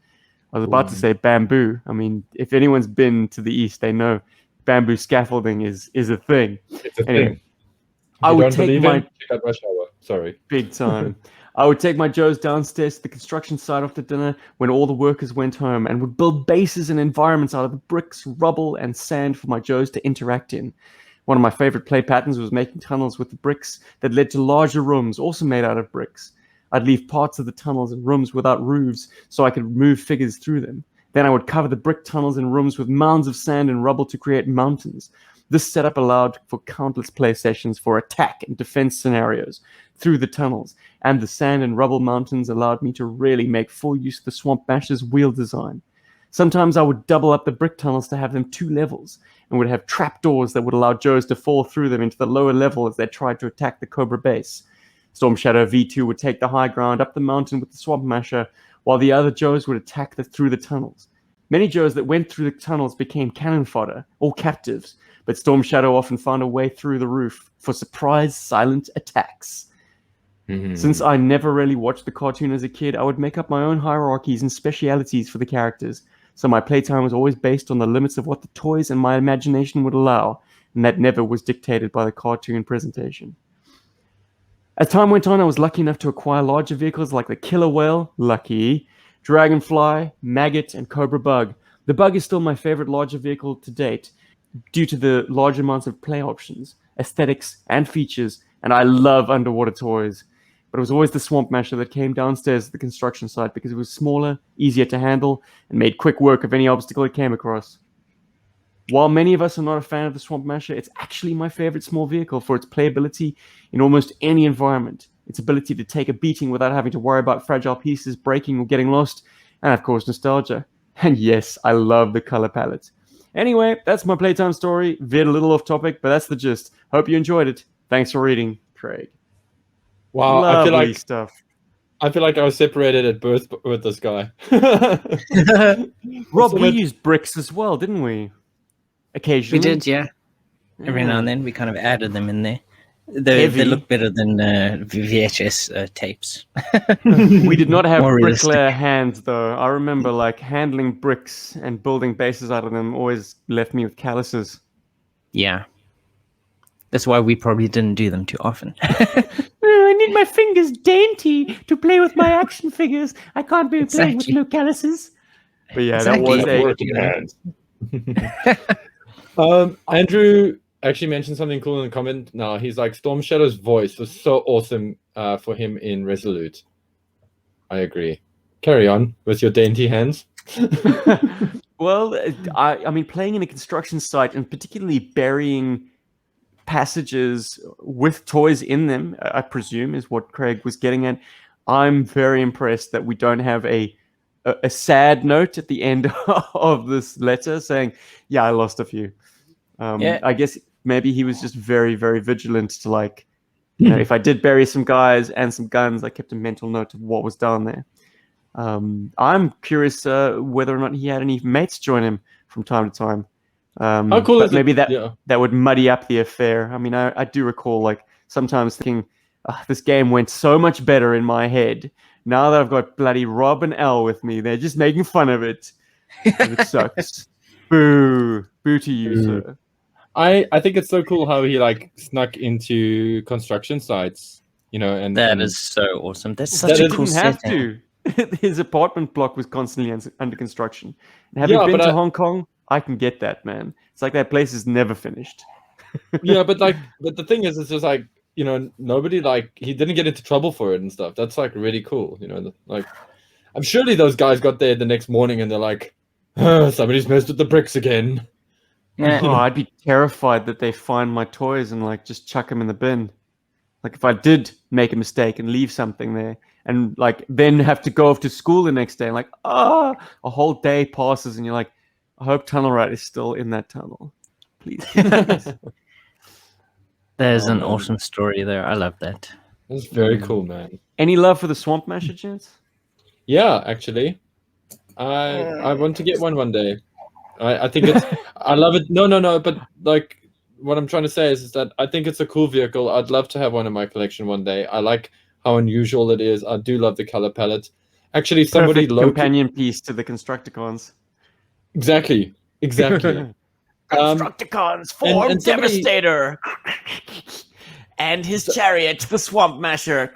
I was about to say bamboo. I mean, if anyone's been to the East, they know bamboo scaffolding is a thing. It's a thing. I would take my check out Rush Hour. Sorry. Big time. I would take my Joes downstairs to the construction site after dinner when all the workers went home, and would build bases and environments out of the bricks, rubble, and sand for my Joes to interact in. One of my favorite play patterns was making tunnels with the bricks that led to larger rooms, also made out of bricks. I'd leave parts of the tunnels and rooms without roofs so I could move figures through them. Then I would cover the brick tunnels and rooms with mounds of sand and rubble to create mountains. This setup allowed for countless play sessions for attack and defense scenarios through the tunnels, and the sand and rubble mountains allowed me to really make full use of the Swamp Masher's wheel design. Sometimes I would double up the brick tunnels to have them 2 levels, and would have trapdoors that would allow Joes to fall through them into the lower level as they tried to attack the Cobra base. Storm Shadow V2 would take the high ground up the mountain with the Swamp Masher, while the other Joes would attack through the tunnels. Many Joes that went through the tunnels became cannon fodder, or captives, but Storm Shadow often found a way through the roof for surprise silent attacks. Since I never really watched the cartoon as a kid, I would make up my own hierarchies and specialities for the characters, so my playtime was always based on the limits of what the toys and my imagination would allow, and that never was dictated by the cartoon presentation. As time went on, I was lucky enough to acquire larger vehicles like the Killer Whale, lucky, Dragonfly, Maggot, and Cobra Bug. The Bug is still my favorite larger vehicle to date, due to the large amounts of play options, aesthetics, and features, and I love underwater toys. But it was always the Swamp Masher that came downstairs at the construction site because it was smaller, easier to handle, and made quick work of any obstacle it came across. While many of us are not a fan of the Swamp Masher, it's actually my favorite small vehicle for its playability in almost any environment, its ability to take a beating without having to worry about fragile pieces breaking or getting lost, and of course nostalgia. And yes, I love the color palette. Anyway, that's my playtime story. Veered a little off topic, but that's the gist. Hope you enjoyed it. Thanks for reading, Craig. Wow, Lovely stuff. I feel like I was separated at birth with this guy. Rob, we used bricks as well, didn't we? Occasionally. We did, yeah. Every now and then we kind of added them in there. They look better than VHS tapes. We did not have More bricklayer hands, though. I remember like handling bricks and building bases out of them always left me with calluses. Yeah. That's why we probably didn't do them too often. I need my fingers dainty to play with my action figures. I can't be playing with no calluses. But yeah, that was Andrew actually mentioned something cool in the comment. Now he's like, Storm Shadow's voice was so awesome for him in Resolute. I agree. Carry on with your dainty hands. Well, I mean, playing in a construction site and particularly burying passages with toys in them, I presume, is what Craig was getting at. I'm very impressed that we don't have a sad note at the end of this letter saying, yeah, I lost a few. I guess maybe he was just very, very vigilant to like, you know, if I did bury some guys and some guns, I kept a mental note of what was down there. I'm curious whether or not he had any mates join him from time to time. How cool is maybe it? that would muddy up the affair. I mean, I do recall like sometimes thinking, this game went so much better in my head. Now that I've got bloody Rob and Al with me, they're just making fun of it. And it sucks. Boo. Boo to you, sir. I think it's so cool how he like snuck into construction sites, you know, and that is so awesome. That's such a cool setting. His apartment block was constantly under construction. And having been to Hong Kong, I can get that, man. It's like that place is never finished. Yeah, but the thing is, it's just like, you know, nobody like, he didn't get into trouble for it and stuff. That's like really cool, you know. Like, I'm surely those guys got there the next morning and they're like, somebody's messed with the bricks again. Yeah. Oh, I'd be terrified that they find my toys and like just chuck them in the bin. Like if I did make a mistake and leave something there and like then have to go off to school the next day and like, a whole day passes and you're like, I hope Tunnel Rat is still in that tunnel. Please. There's an awesome story there. I love that. That's very cool, man. Any love for the Swamp Masher, chance? Yeah, actually. I want to get one day. I think it's I love it. No, but like what I'm trying to say is that I think it's a cool vehicle. I'd love to have one in my collection one day. I like how unusual it is. I do love the color palette. Actually, somebody companion piece to the Constructicons. Exactly. Constructicons form and Devastator and his chariot, the Swamp Masher.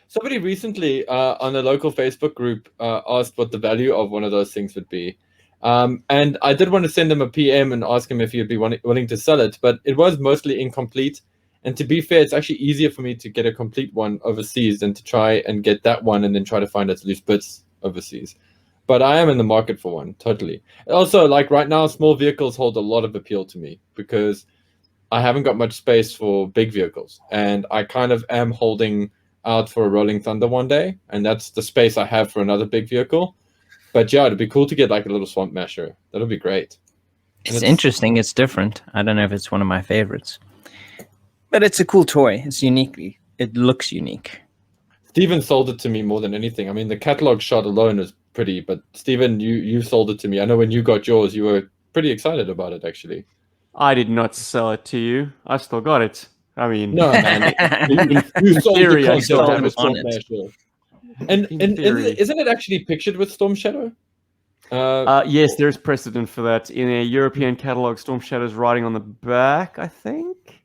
Somebody recently on a local Facebook group asked what the value of one of those things would be. And I did want to send him a PM and ask him if he'd be willing to sell it, but it was mostly incomplete. And to be fair, it's actually easier for me to get a complete one overseas than to try and get that one and then try to find its loose bits overseas. But I am in the market for one, totally. Also, like right now, small vehicles hold a lot of appeal to me because I haven't got much space for big vehicles. And I kind of am holding out for a Rolling Thunder one day, and that's the space I have for another big vehicle. But yeah, it'd be cool to get like a little Swamp Masher. That'll be great. It's interesting. It's different. I don't know if it's one of my favorites, but it's a cool toy. It looks unique. Steven sold it to me more than anything. I mean, the catalog shot alone is pretty, but Steven, you sold it to me. I know when you got yours, you were pretty excited about it, actually. I did not sell it to you. I still got it. I mean, No, man. You sold theory, the I still concept have of a it Storm on it. Masher. And In theory. isn't it actually pictured with Storm Shadow? Yes, there's precedent for that. In a European catalog, Storm Shadow's riding on the back, I think.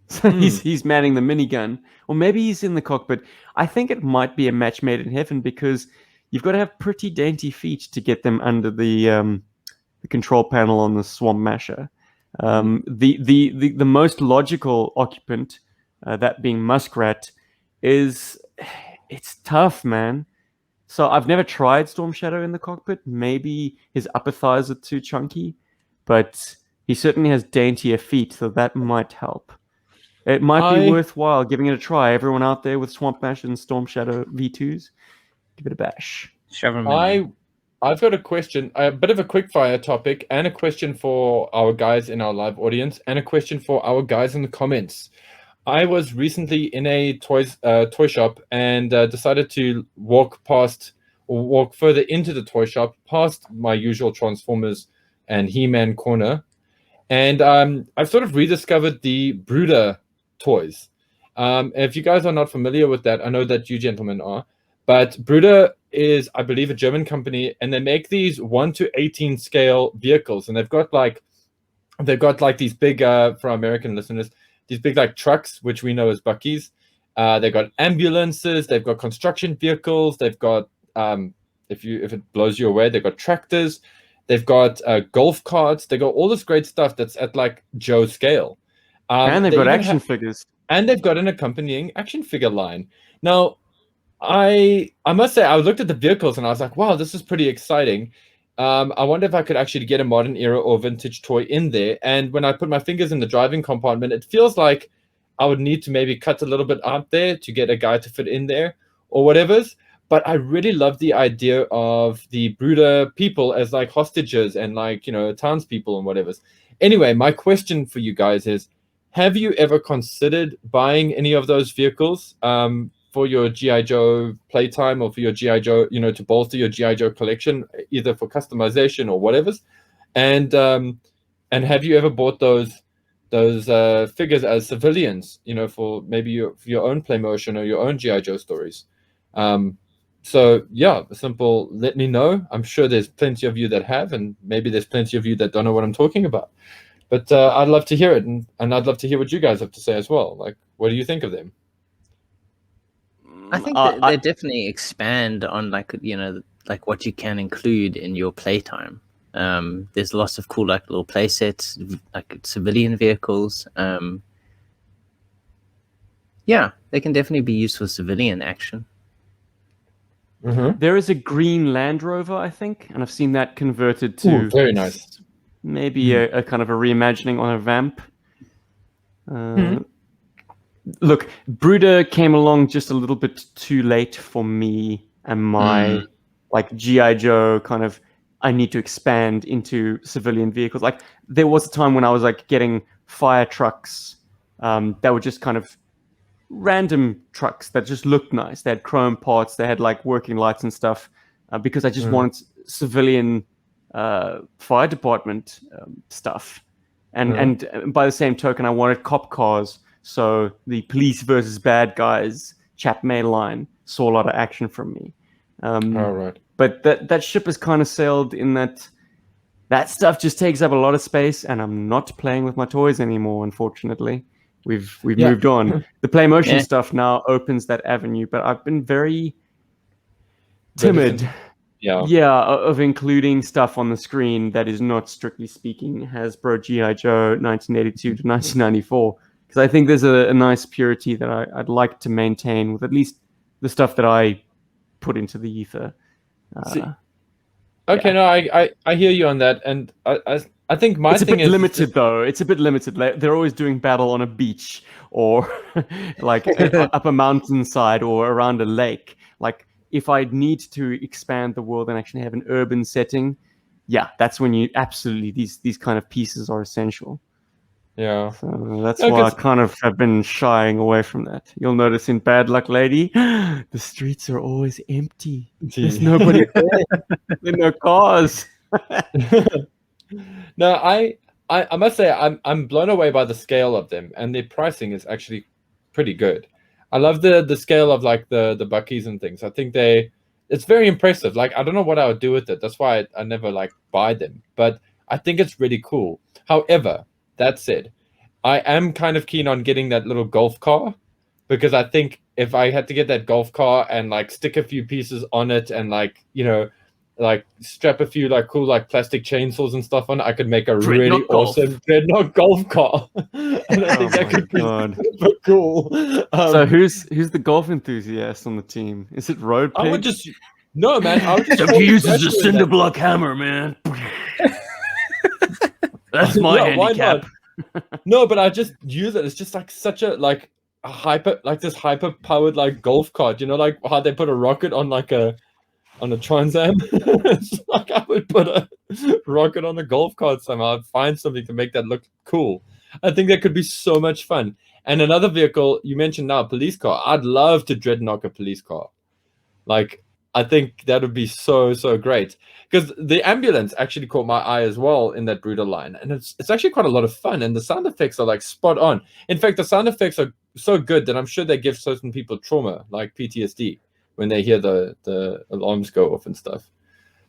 So he's manning the minigun. Or maybe he's in the cockpit. I think it might be a match made in heaven because you've got to have pretty dainty feet to get them under the control panel on the Swamp Masher. The most logical occupant, that being Muskrat, it's tough, man. So I've never tried Storm Shadow in the cockpit. Maybe his upper thighs are too chunky, but he certainly has daintier feet, so that might help. It might be worthwhile giving it a try. Everyone out there with Swamp Mash and Storm Shadow V2s, give it a bash. Shove 'em in there. I've got a question, a bit of a quickfire topic, and a question for our guys in our live audience, and a question for our guys in the comments. I was recently in a toy shop and decided to walk further into the toy shop, past my usual Transformers and He-Man corner, and I've sort of rediscovered the Brooder toys. If you guys are not familiar with that, I know that you gentlemen are, but Brooder is, I believe, a German company, and they make these 1:18 scale vehicles, and they've got like these big, for our American listeners, these big like trucks, which we know as Buckies. They've got ambulances, they've got construction vehicles, they've got if it blows you away, they've got tractors, they've got golf carts, they've got all this great stuff that's at like Joe scale. And they've got action figures. And they've got an accompanying action figure line. Now, I must say, I looked at the vehicles and I was like, wow, this is pretty exciting. I wonder if I could actually get a modern era or vintage toy in there. And when I put my fingers in the driving compartment, it feels like I would need to maybe cut a little bit out there to get a guy to fit in there or whatever's. But I really love the idea of the Brooder people as like hostages and like, townspeople and whatever's. Anyway, my question for you guys is, have you ever considered buying any of those vehicles for your G.I. Joe playtime or for your G.I. Joe, to bolster your G.I. Joe collection, either for customization or whatever's? And have you ever bought those figures as civilians, for maybe your own play motion or your own G.I. Joe stories? So yeah, simple, let me know. I'm sure there's plenty of you that have, and maybe there's plenty of you that don't know what I'm talking about. But I'd love to hear it, and I'd love to hear what you guys have to say as well. Like, what do you think of them? I think that they definitely expand on like what you can include in your playtime. There's lots of cool like little play sets, like civilian vehicles. Yeah, they can definitely be used for civilian action. Mm-hmm. There is a green Land Rover, I think, and I've seen that converted to very nice. Maybe a kind of a reimagining on a vamp. Look, Brooder came along just a little bit too late for me and my like G.I. Joe kind of, I need to expand into civilian vehicles. Like there was a time when I was like getting fire trucks that were just kind of random trucks that just looked nice. They had chrome parts, they had like working lights and stuff because I just wanted civilian fire department stuff. And by the same token, I wanted cop cars. So the police versus bad guys Chap May line saw a lot of action from me. All right. But that ship has kind of sailed in that stuff just takes up a lot of space, and I'm not playing with my toys anymore, unfortunately. We've moved on. The play motion stuff now opens that avenue, but I've been very timid. Of including stuff on the screen that is not, strictly speaking, Hasbro G.I. Joe 1982 to 1994. Because I think there's a nice purity that I'd like to maintain with at least the stuff that I put into the ether. No, I hear you on that, and I think my It's a thing bit is limited, though. It's a bit limited. Like, they're always doing battle on a beach or like up a mountainside or around a lake. Like, if I need to expand the world and actually have an urban setting, yeah, that's when you absolutely these kind of pieces are essential. yeah. So that's No, why I 'cause- kind of have been shying away from that. You'll notice in Bad Luck Lady, the streets are always empty. There's nobody there. There are no cars. No, I must say I'm blown away by the scale of them, and their pricing is actually pretty good. I love the scale of like the buckies and things. I think it's very impressive. Like I don't know what I would do with it. That's why I never like buy them, but I think it's really cool. However, that said, I am kind of keen on getting that little golf car because I think if I had to get that golf car and like stick a few pieces on it and like like strap a few like cool like plastic chainsaws and stuff on it, I could make a really Dreadnought golf. awesome dreadnought golf car. And I think that my could be God. super cool. So who's the golf enthusiast on the team? Is it Road Pig? I would just no man. I would just He hold the uses a tractor in cinder that. block hammer, man. That's my Yeah, why handicap. No, but I just use it. It's just like such a like a hyper like this hyper powered like golf cart. You know, like how they put a rocket on like a Trans Am. It's like I would put a rocket on a golf cart somehow. I'd find something to make that look cool. I think that could be so much fun. And another vehicle you mentioned now, a police car. I'd love to dreadnought a police car. Like I think that would be so great because the ambulance actually caught my eye as well in that Brutal line, and it's actually quite a lot of fun, and the sound effects are like spot on. In fact, the sound effects are so good that I'm sure they give certain people trauma, like PTSD, when they hear the alarms go off and stuff.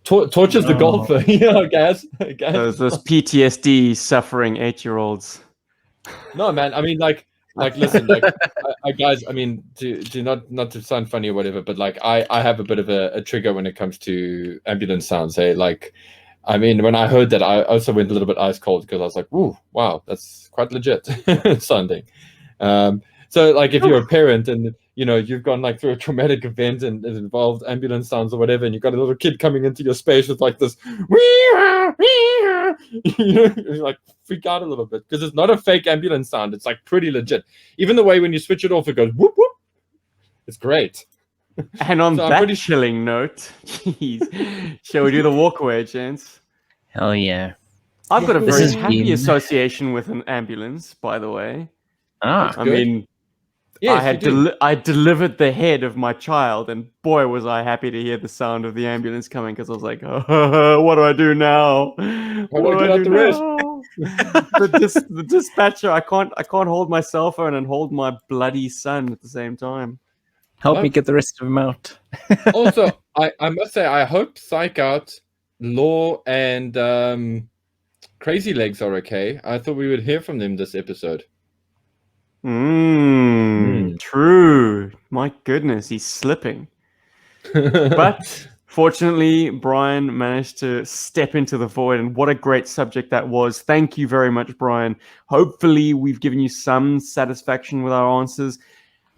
Torches the golfer, guys. Those PTSD suffering 8-year-olds. No, man. I mean, like listen, like, guys. I mean, to not to sound funny or whatever, but like, I have a bit of a trigger when it comes to ambulance sounds. Hey, like, I mean, when I heard that, I also went a little bit ice cold because I was like, "Ooh, wow, that's quite legit sounding." So, like, if you're a parent and you've gone like through a traumatic event and it involved ambulance sounds or whatever, and you've got a little kid coming into your space with like this, you like freak out a little bit because it's not a fake ambulance sound. It's like pretty legit. Even the way when you switch it off, it goes whoop whoop. It's great. And on So I'm that pretty- chilling note, jeez, shall we do the walkaway, gents? Hell yeah. I've got a This very has happy been- association with an ambulance, by the way. Ah, I Good. mean, Yes, I had you do. I delivered the head of my child, and boy, was I happy to hear the sound of the ambulance coming because I was like, "What do I do now? How do I get out the rest?" now?" the dispatcher, I can't hold my cell phone and hold my bloody son at the same time. help me Love- get the rest of them out. Also, I must say, I hope Psych Out, Law, and Crazy Legs are okay. I thought we would hear from them this episode. True. My goodness, he's slipping. But fortunately, Brian managed to step into the void, and what a great subject that was. Thank you very much, Brian. Hopefully, we've given you some satisfaction with our answers.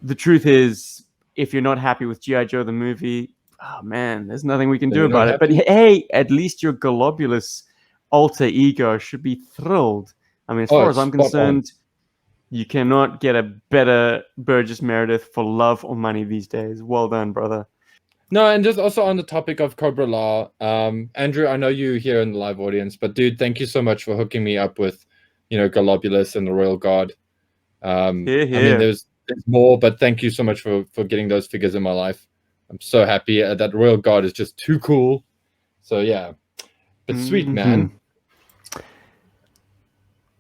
The truth is, if you're not happy with G.I. Joe the movie, oh man, there's nothing we can do You're not about it. But happy? hey, at least your Globulus alter ego should be thrilled. I mean, as far as it's I'm spot on. concerned, you cannot get a better Burgess Meredith for love or money these days. Well done, brother. No, and just also on the topic of Cobra-La, Andrew, I know you here in the live audience, but dude, thank you so much for hooking me up with, Golobulus and the Royal Guard. I mean, there's more, but thank you so much for getting those figures in my life. I'm so happy. That Royal Guard is just too cool. So yeah, but sweet man.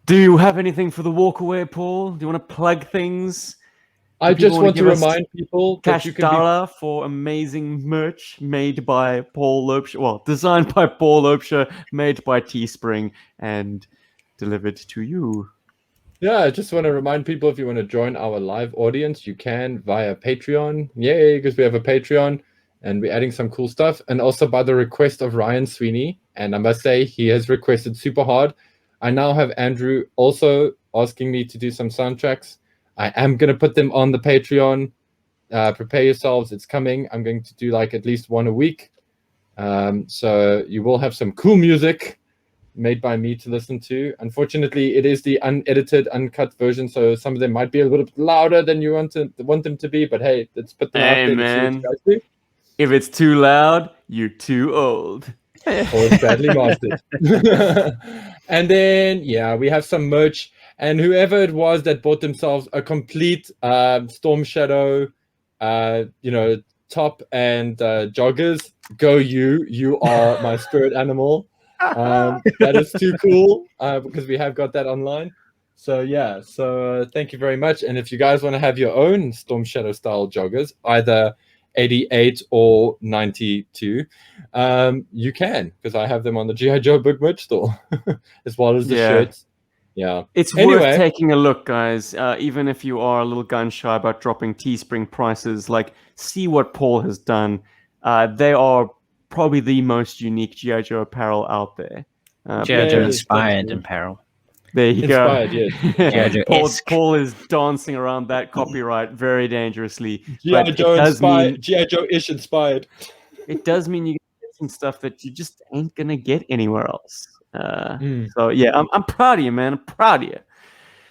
Do you have anything for the walkaway, Paul? Do you want to plug things? I people just wanna want to give us remind people that Cash you can be dollar for amazing merch made by Paul Lopesher. Well, designed by Paul Lopesher, made by Teespring, and delivered to you. Yeah, I just want to remind people if you want to join our live audience, you can via Patreon. Yay, because we have a Patreon and we're adding some cool stuff. And also by the request of Ryan Sweeney. And I must say, he has requested super hard. I now have Andrew also asking me to do some soundtracks. I am going to put them on the Patreon. Prepare yourselves. It's coming. I'm going to do like at least one a week. So you will have some cool music made by me to listen to. Unfortunately, it is the unedited, uncut version, so some of them might be a little bit louder than you want them to be. But hey, let's put them out Hey, there to see what you guys do. if it's too loud, you're too old. Or it's badly mastered. And then, yeah, we have some merch. And whoever it was that bought themselves a complete Storm Shadow, top and joggers, go you. You are my spirit animal. That is too cool because we have got that online. So, yeah. So, thank you very much. And if you guys want to have your own Storm Shadow style joggers, either 88 or 92, you can, because I have them on the G.I. Joe book merch store as well as the shirts. Yeah, it's worth taking a look, guys. Even if you are a little gun shy about dropping Teespring prices, like, see what Paul has done. They are probably the most unique G.I. Joe apparel out there. G.I. Joe inspired apparel. There you Inspired, go. Yes. Paul is dancing around that copyright very dangeroly. G.I. Joe inspired. G.I. Joe-ish inspired. It does mean you get some stuff that you just ain't gonna get anywhere else. So yeah, I'm proud of you, man. I'm proud of you.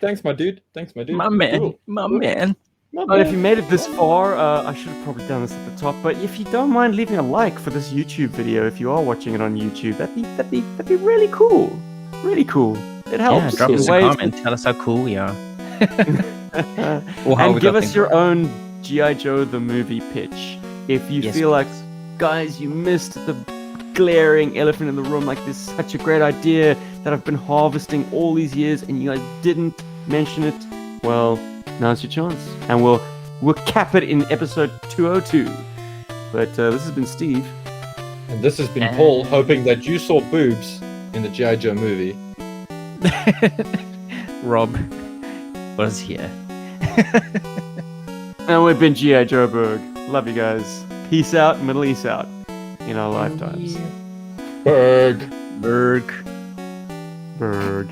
Thanks, my dude. My man. Cool. My man. But if you made it this far, I should have probably done this at the top. But if you don't mind leaving a like for this YouTube video, if you are watching it on YouTube, that'd be really cool. Really cool. It helps. Yeah, drop us a comment. Tell us how cool we are. And give us your own G.I. Joe the movie pitch. If you feel like, guys, you missed the glaring elephant in the room, like this is such a great idea that I've been harvesting all these years and you guys didn't mention it, well, now's your chance. And we'll cap it in episode 202. But this has been Steve. And this has been Paul, hoping that you saw boobs in the G.I. Joe movie. Rob was here. And we've been G.I. Joe Berg. Love you guys. Peace out, Middle East out. In our lifetimes. Berg. Berg.